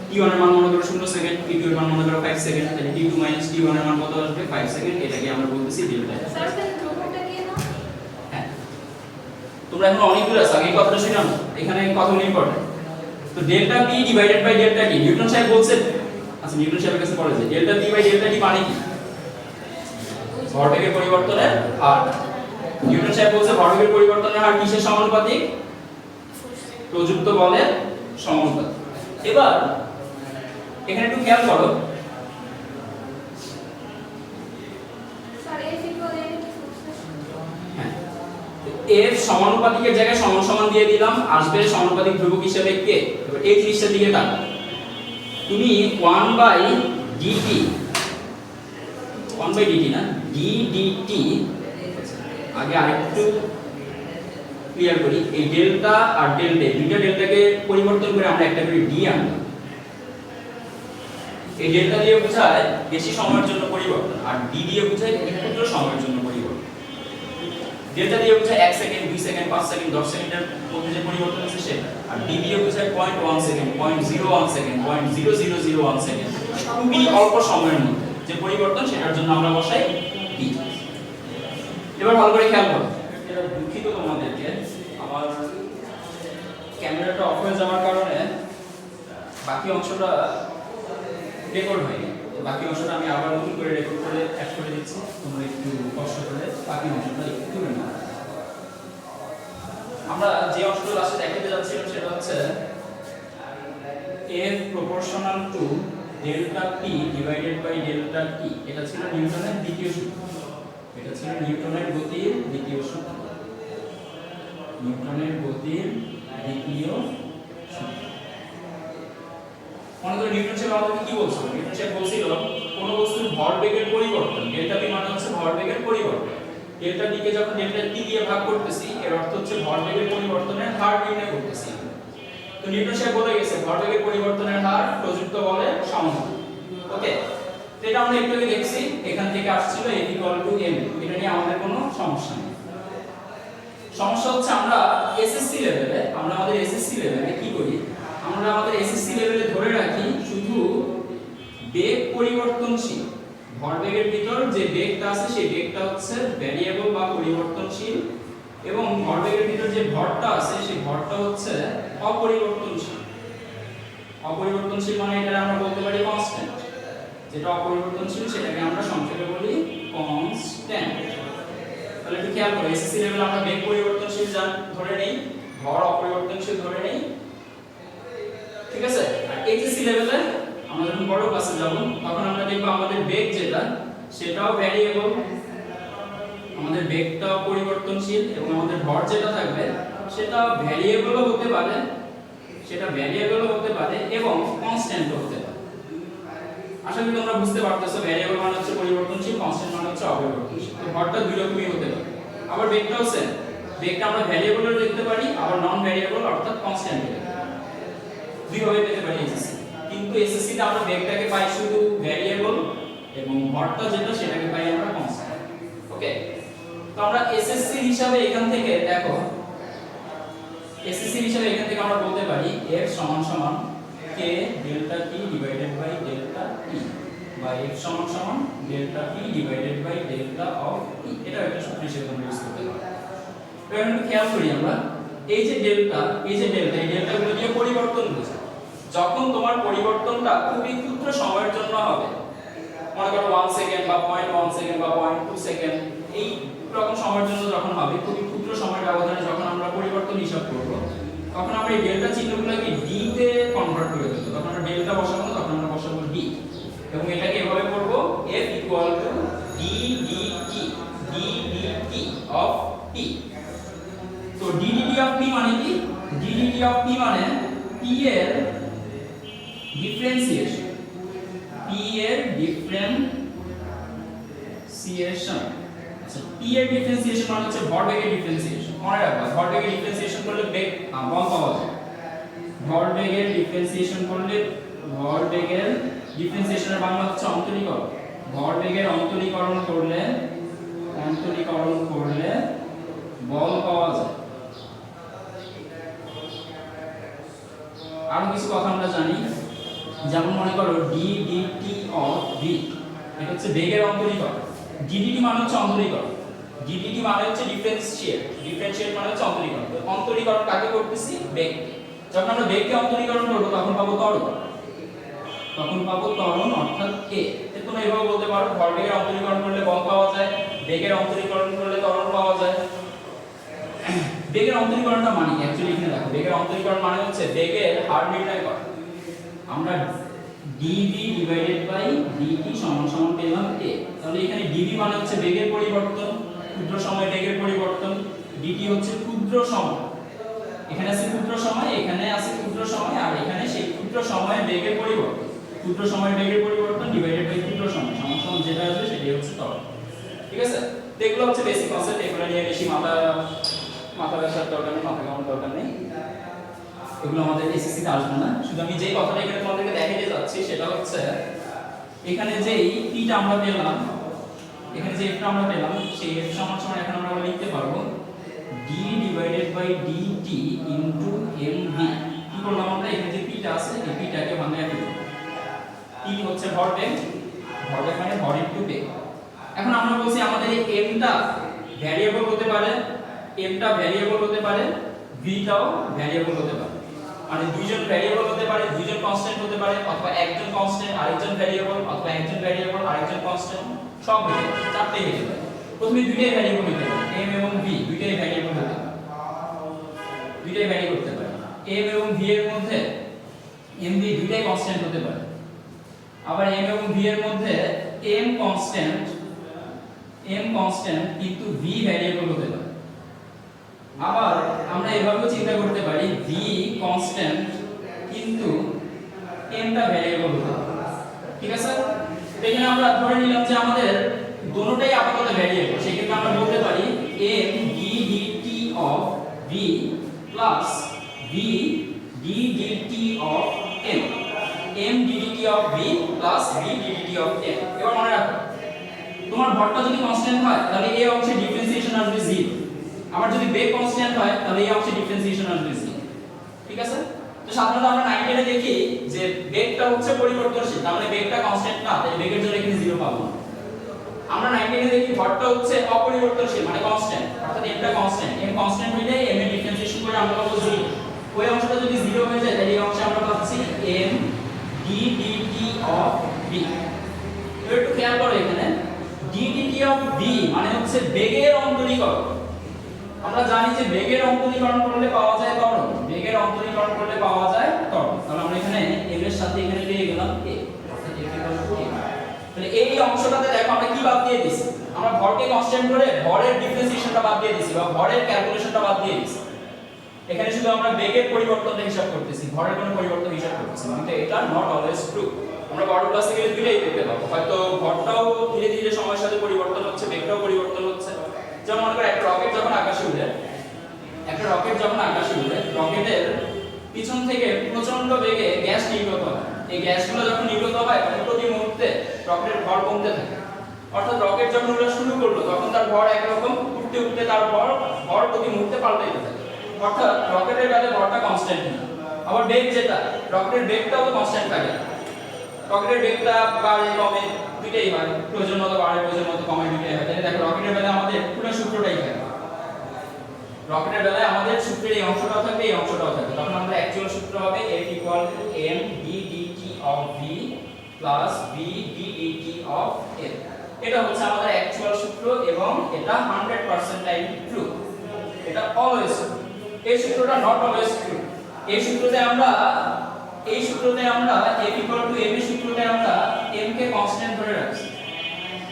t1 এর মান মনে করো 0 সেকেন্ড, t2 এর মান মনে করো 5 সেকেন্ড, তাহলে t2 t1 এর মান কত আসবে? 5 সেকেন্ড। এটাকে আমরা বলতেছি ডেল্টা। স্যার কেন ধ্রুবকটা কি না? হ্যাঁ, তোমরা এখন অনেক দূর আছো, আগে এই কথাটা শুনো না, এখানে কথাগুলো ইম্পর্টেন্ট। তো delta p divided by delta t, Newton সাহেব বলছে, আচ্ছা নিউটন সাহেবের কাছে পড়ে যে delta p by delta t মানে কি? ভরবেগের পরিবর্তনের হার। নিউটন সাহেব বলছে ভরবেগের পরিবর্তনের হার কিসের সমানুপাতিক? প্রযুক্ত বলের সমানুপাতিক। এবার এখানে একটু খেয়াল করো, স্যার f ইকুয়াল n কি ফোর্স? হ্যাঁ, f সমানুপাতিকের জায়গায় সমান সমান দিয়ে দিলাম, আসবে সমানুপাতিক ধ্রুবক হিসেবে k। এবার এই জিনিসটার দিকে তাকাও, তুমি 1/dt, 1/dt না, d dt, আগে আরেকটু ক্লিয়ার করি, এই ডেল্টা আর ডেল্টা দুইটা ডেল্টাকে পরিবর্তন করে আমরা একটা করে ডি আনলাম। এই ডেল্টা দিয়ে বোঝায় বেশি সময়ের জন্য পরিবর্তন, আর ডি দিয়ে বোঝায় ক্ষুদ্র সময়ের জন্য পরিবর্তন। ডেল্টা দিয়ে বোঝায় 1 সেকেন্ড, 2 সেকেন্ড, 5 সেকেন্ড, 10 সেকেন্ডের মধ্যে যে পরিবর্তন আছে সেটা, আর ডি দিয়ে বোঝায় 0.1 সেকেন্ড, 0.01 সেকেন্ড, 0.0001 সেকেন্ড, খুবই অল্প সময়ের মধ্যে যে পরিবর্তন, সেটার জন্য আমরা বসাই ডি। এবার ভালো করে খেয়াল করো, এটা দুঃখিত তোমাদেরকে, আমার ক্যামেরাটা অফ হয়ে যাওয়ার কারণে বাকি অংশটা রেকর্ড হয়নি। বাকি অংশটা আমি আবার নতুন করে রেকর্ড করে অ্যাড করে দিচ্ছি, তোমরা একটু কষ্ট করে বাকি অংশটা একটু তুলে নাও। আমরা যে অংশটা লাস্টে দেখাতে যাচ্ছিলাম সেটা হচ্ছে f proportional to delta p divided by delta t। এটা ছিল নিউটনের দ্বিতীয় সূত্র, এটা ছিল নিউটনের গতির দ্বিতীয় সূত্র, নিউটনের গতির দ্বিতীয় সূত্র। মনে করো নিউটন সাহেব আমাদের কি বলছিল, নিউটন সাহেব বলছিল কোন বস্তুর ভরবেগের পরিবর্তন, ডেল্টা p মানে হচ্ছে ভরবেগের পরিবর্তন, ডেল্টা t কে যখন ডেল্টা t দিয়ে ভাগ করতেছি এর অর্থ হচ্ছে ভরবেগের পরিবর্তনের হার নির্ণয় করতেছি। তো নিউটন সাহেব বলে গেছে ভরবেগের পরিবর্তনের হার প্রযুক্ত বলের সমানুপাতিক। ওকে, তো এটা আমরা একটু আগে দেখছি, এখান থেকে আসছিল F = m, এটা নিয়ে আমাদের কোনো সমস্যা নেই। সমস্যা হচ্ছে আমরা এসএসসি লেভেলে, আমরা আমাদের এসএসসি লেভেলে কি করি, আমরা আমাদের এসএসসি লেভেলে ধরে রাখি শুধু বেগ পরিবর্তনশীল, ভরবেগের ভিতর যে বেগটা আছে সেই বেগটা হচ্ছে ভ্যারিয়েবল বা পরিবর্তনশীল, এবং ভরবেগের ভিতর যে ভরটা আছে সেই ভরটা হচ্ছে অপরিবর্তনশীল। অপরিবর্তনশীল মানে এটা আমরা বলতে পারি কনস্ট্যান্ট, যেটা অপরিবর্তনশীল সেটাকে আমরা সংক্ষেপে বলি কনস্ট্যান্ট। তাহলে একটু খেয়াল করো, এসএসসি লেভেলে আমরা বেগ পরিবর্তনশীল ধরে নেই, ভর অপরিবর্তনশীল ধরে নেই, ঠিক আছে। আর এইচএসসি লেভেলে আমরা যখন বড় ক্লাসে যাব তখন আমরা দেখব আমাদের বেগ যেটা সেটাও ভ্যারিয়েবল, আমাদের বেগটা পরিবর্তনশীল, এবং আমাদের ভর যেটা থাকবে সেটা ভ্যারিয়েবলও হতে পারে, সেটা ভ্যারিয়েবলও হতে পারে এবং কনস্ট্যান্টও হতে পারে। আশা করি তোমরা বুঝতে পারতেছো, ভ্যারিয়েবল মানে হচ্ছে পরিবর্তনশীল, কনস্ট্যান্ট মানে হচ্ছে অপরিবর্তনশীল। তো ভরটা দুই রকমই হতে পারে। আবার বেগটাও সেম, বেগটা আমরা ভ্যারিয়েবলও লিখতে পারি, আবার নন ভ্যারিয়েবল অর্থাৎ কনস্ট্যান্ট লিখতে পারি, দুইভাবে পেতে পারি এসএসসি। কিন্তু এসএসসি তে আমরা বেগটাকে পাই শুধু ভ্যারিয়েবল, এবং ভরটা যেটা সেটাকে পাই আমরা কনস্ট্যান্ট। ওকে, তো আমরা এসএসসি হিসাবে এখান থেকে দেখো, এসএসসি হিসাবে এখান থেকে আমরা বলতে পারি f সমান সমান k delta t divided by delta t, বা f সমান সমান delta t divided by delta of t। এটা একটা সূত্র হিসেবে আমরা ইউজ করতে পারি। এবার একটু খেয়াল করি আমরা, এই যে ডেল্টা, এই যে ডেল্টা, এই ডেল্টাগুলো দিয়ে পরিবর্তন বোঝায়। যখন তোমার পরিবর্তনটা খুবই ক্ষুদ্র সময়ের জন্য হবে, মনে করো 1 সেকেন্ড বা 0.1 সেকেন্ড বা 0.2 সেকেন্ড, এই রকম সময়ের জন্য যখন হবে, খুবই ক্ষুদ্র সময়ের ব্যবধানে যখন আমরা পরিবর্তন হিসাব করব, তখন আমরা এই ডেল্টা চিহ্নগুলোকে ডি তে কনভার্ট করে দেব। তখন আমরা ডেল্টা বসাবো না, তখন আমরা বসাবো ডি, এবং এটাকে এভাবে করব f = d dt, d dt of t। তো d dt of t মানে কি, d dt of t মানে t এর ডিফারেন্সিয়েশন, p এর ডিফারেন্সিয়েশন। আচ্ছা, p এর ডিফারেন্সিয়েশন মানে হচ্ছে ভরবেগের ডিফারেন্সিয়েশন। মনে রাখবা, ভরবেগের ডিফারেন্সিয়েশন করলে বেগ বল পাওয়া যায়। ভরবেগের ডিফারেন্সিয়েশন করলে, ভরবেগের ডিফারেন্সিয়েশনের বাংলা হচ্ছে অন্তরীকরণ। ভরবেগের অন্তরীকরণ করলে বল পাওয়া যায়। আরো কিছু কথা আমরা জানি, যেমন মনে করো d dt of v, এটা হচ্ছে বেগের অন্তরীকরণ। d dt মানে হচ্ছে অন্তরীকরণ, d dt মানে হচ্ছে ডিফারেন্সিয়েট, ডিফারেন্সিয়েট মানে হচ্ছে অন্তরীকরণ। তো অন্তরীকরণ কাকে করতেছি, বেগ। যখন আমরা বেগকে অন্তরীকরণ করব তখন পাবো ত্বরণ, অর্থাৎ k। তোমরা এভাবে বলতে পারো, ভরবেগের অন্তরীকরণ করলে বল পাওয়া যায়, বেগের অন্তরীকরণ করলে ত্বরণ পাওয়া যায়। বেগের অন্তরীকরণটা মানে কি, অ্যাকচুয়ালি এখানে দেখো, বেগের অন্তরীকরণ মানে হচ্ছে বেগের হার নির্ণয় করা। আমরা dv ডিভাইডেড বাই dt সমান সমান পেলাম a। তাহলে এখানে dv মানে হচ্ছে বেগের পরিবর্তন, ক্ষুদ্র সময়ে বেগের পরিবর্তন, dt হচ্ছে ক্ষুদ্র সময়, এখানে আছে ক্ষুদ্র সময়, এখানে আছে ক্ষুদ্র সময়, আর এখানে সেই ক্ষুদ্র সময়ে বেগের পরিবর্তন, ক্ষুদ্র সময়ে বেগের পরিবর্তন ডিভাইডেড বাই ক্ষুদ্র সময় সমান সমান যেটা আসবে সেটাই হচ্ছে ত্বরণ। ঠিক আছে, তো এগুলো হচ্ছে বেসিক কনসেপ্ট, এগুলো নিয়ে বেশি মাথা মাথা ব্যথার দরকার নেই, মাথা ঘামানোর দরকার নেই, এগুলো আমাদের এসএসসি তে আসবে না। শুধু আমি যেই কথাটা এখানে তোমাদেরকে দেখাতে যাচ্ছি সেটা হচ্ছে এখানে যেই টিটা আমরা পেলাম, এখানে যে এফটা আমরা পেলাম সেই এফ সমান সমান এখন আমরা লিখতে পারবো d divided by dt into mv। কি করলাম আমরা, এখানে যে পিটা আছে এই পিটাকে ভাঙায় ফেলব। p হচ্ছে ভরবেগ, ভরবেগ মানে ভর ইনটু বেগ। এখন আমরা বলছি আমাদের এই m টা ভ্যারিয়েবল হতে পারে, m টা ভ্যারিয়েবল হতে পারে, v টাও ভ্যারিয়েবল হতে পারে। মানে দুইজন ভ্যারিয়েবল হতে পারে, দুইজন কনস্ট্যান্ট হতে পারে, অথবা একজন কনস্ট্যান্ট আরেকজন ভ্যারিয়েবল, অথবা একজন ভ্যারিয়েবল আরেকজন কনস্ট্যান্ট, সব হতে পারে, চারটেই হতে পারে। প্রথমে দুইটাই ভ্যারিয়েবল হতে পারে, m এবং v দুইটাই ভ্যারিয়েবল হতে পারে, দুইটাই ভ্যারি করতে পারে। m এবং v এর মধ্যে mv দুইটাই কনস্ট্যান্ট হতে পারে। আবার m এবং v এর মধ্যে m কনস্ট্যান্ট কিন্তু v ভ্যারিয়েবল হতে পারে। আবার আমরা এভাবেও চিন্তা করতে পারি v কনস্ট্যান্ট কিন্তু m টা ভ্যারিয়েবল হতে পারে। ঠিক আছে, তো এখানে আমরা ধরে নিলাম যে আমাদের দুটোটাই আপাতত ভ্যারিয়েবল, সেই ক্ষেত্রে আমরা বলতে পারি m d dt of v plus v d dt of m, m d dt of v plus v d dt of m। এবার মনে রাখো তোমার ভরটা যদি কনস্ট্যান্ট হয় তাহলে এই অংশে ডিফারেন্সিয়েশন আসবে 0, আবার যদি বেগ কনস্ট্যান্ট হয় তাহলে এই অংশে ডিফারেন্সিয়েশন আসবে 0। ঠিক আছে, তো সাধারণত আমরা 9 এ দেখি যে বেগটা হচ্ছে পরিবর্তনশীল, তার মানে বেগটা কনস্ট্যান্ট না, তাই বেগের জন্য এখানে 0 পাবো না। আমরা 9 এ দেখি ভরটা হচ্ছে অপরিবর্তনশীল মানে কনস্ট্যান্ট, অর্থাৎ m টা কনস্ট্যান্ট, m কনস্ট্যান্ট হইলে m এর ডিফারেন্সিয়েশন করে আমরা পাবো 0। ওই অংশটা যদি 0 হয়ে যায় তাহলে এই অংশে আমরা পাচ্ছি m d dt of v। এবার একটু খেয়াল করো এখানে d dt of v মানে হচ্ছে বেগের অন্তরীকরণ। আমরা জানি যে বেগের অন্তরীকরণ করলে পাওয়া যায় ত্বরণ, বেগের অন্তরীকরণ করলে পাওয়া যায় ত্বরণ। তাহলে আমরা এখানে m এর সাথে এখানে পেয়ে গেলাম a, অর্থাৎ f = a। তাহলে এই অংশটাতে দেখো আমরা কি বাদ দিয়ে দিছি, আমরা ভরকে কনস্ট্যান্ট করে ভরের ডিফারেন্সিয়েশনটা বাদ দিয়ে দিছি বা ভরের ক্যালকুলেশনটা বাদ দিয়ে দিছি। এখানে শুধু আমরা বেগের পরিবর্তনটা হিসাব করতেছি, ভরের কোনো পরিবর্তন হিসাব করতেছি না, কিন্তু এটা নট অলওয়েজ ট্রু। আমরা বড় ক্লাসে গেলে দুইটাই দেখতে পাবো, হয়তো ভরটাও ধীরে ধীরে সময়ের সাথে পরিবর্তন হচ্ছে, বেগটাও পরিবর্তন হচ্ছে। যেমন মনে করো একটা রকেট যখন আকাশে উড়ে, রকেটের পিছন থেকে প্রচন্ড বেগে গ্যাস নির্গত হয়। এই গ্যাসগুলো যখন নির্গত হয় তখন প্রতি মুহূর্তে রকেটের ভর কমতে থাকে। অর্থাৎ রকেট যখন উড়া শুরু করলো তখন তার ভর একরকম, উঠতে উঠতে তার ভর প্রতি মুহূর্তে পাল্টাইতে থাকে। অর্থাৎ রকেটের বেলায় ভরটা কনস্ট্যান্ট না। আবার বেগ যেটা, রকেটের বেগটাও তো কনস্ট্যান্ট থাকে। রকেটের বেগটা বাড়ে কমে দুইটাই হয়, প্রয়োজন মতো বাড়ে প্রয়োজন মতো কমে দুইটাই হয়। তাহলে দেখো রকেটের বেলায় আমাদের পুরো সূত্রটাই থাকে, রকেটের বেলায় আমাদের সূত্রের এই অংশটাও থাকবে, এই অংশটাও থাকবে। তখন আমাদের অ্যাকচুয়াল সূত্র হবে F = m d dt of v plus v d dt of m। এটা হচ্ছে আমাদের অ্যাকচুয়াল সূত্র এবং এটা 100% টাইম ট্রু, এটা অলওয়েজ। এই সূত্রটা নট অলওয়েজ ট্রু। এই সূত্রতে আমরা F = m এর সূত্রতে আমরা m কে কনস্ট্যান্ট ধরে রাখছি।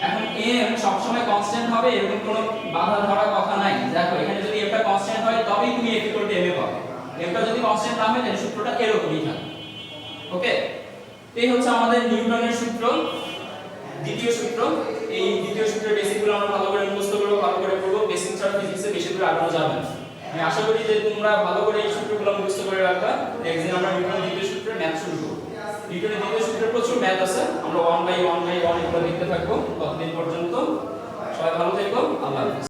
এখন m সব সময় কনস্ট্যান্ট হবে এরকম কোনো বাধা ধরার কথা নাই। দেখো এখানে যদি m টা কনস্ট্যান্ট হয় তবেই তুমি F = m এ পাবে, m টা যদি কনস্ট্যান্ট না হয় তাহলে সূত্রটা এরকমই থাকে। ওকে, এই হচ্ছে আমাদের নিউটনের সূত্র, দ্বিতীয় সূত্র। এই দ্বিতীয় সূত্রের বেসিকগুলো আমরা ভালো করে মুখস্থ করব, ভালো করে পড়ব। বেসিক ছাড়া ফিজিক্সে বেশি করে আগানো যাবে না। আমি আশা করি যে তোমরা ভালো করে এই সূত্রগুলো মুখস্থ করে রাখবা। নেক্সট দিন আমরা নিউটনের দ্বিতীয় সূত্রের ম্যাথ শুরু করব। নিউটনের দ্বিতীয় সূত্রে প্রচুর ম্যাথ আছে, আমরা 1/1/1 এগুলো দেখতে থাকবো। ততদিন পর্যন্ত সবাই ভালো থেকো, আল্লাহ হাফেজ।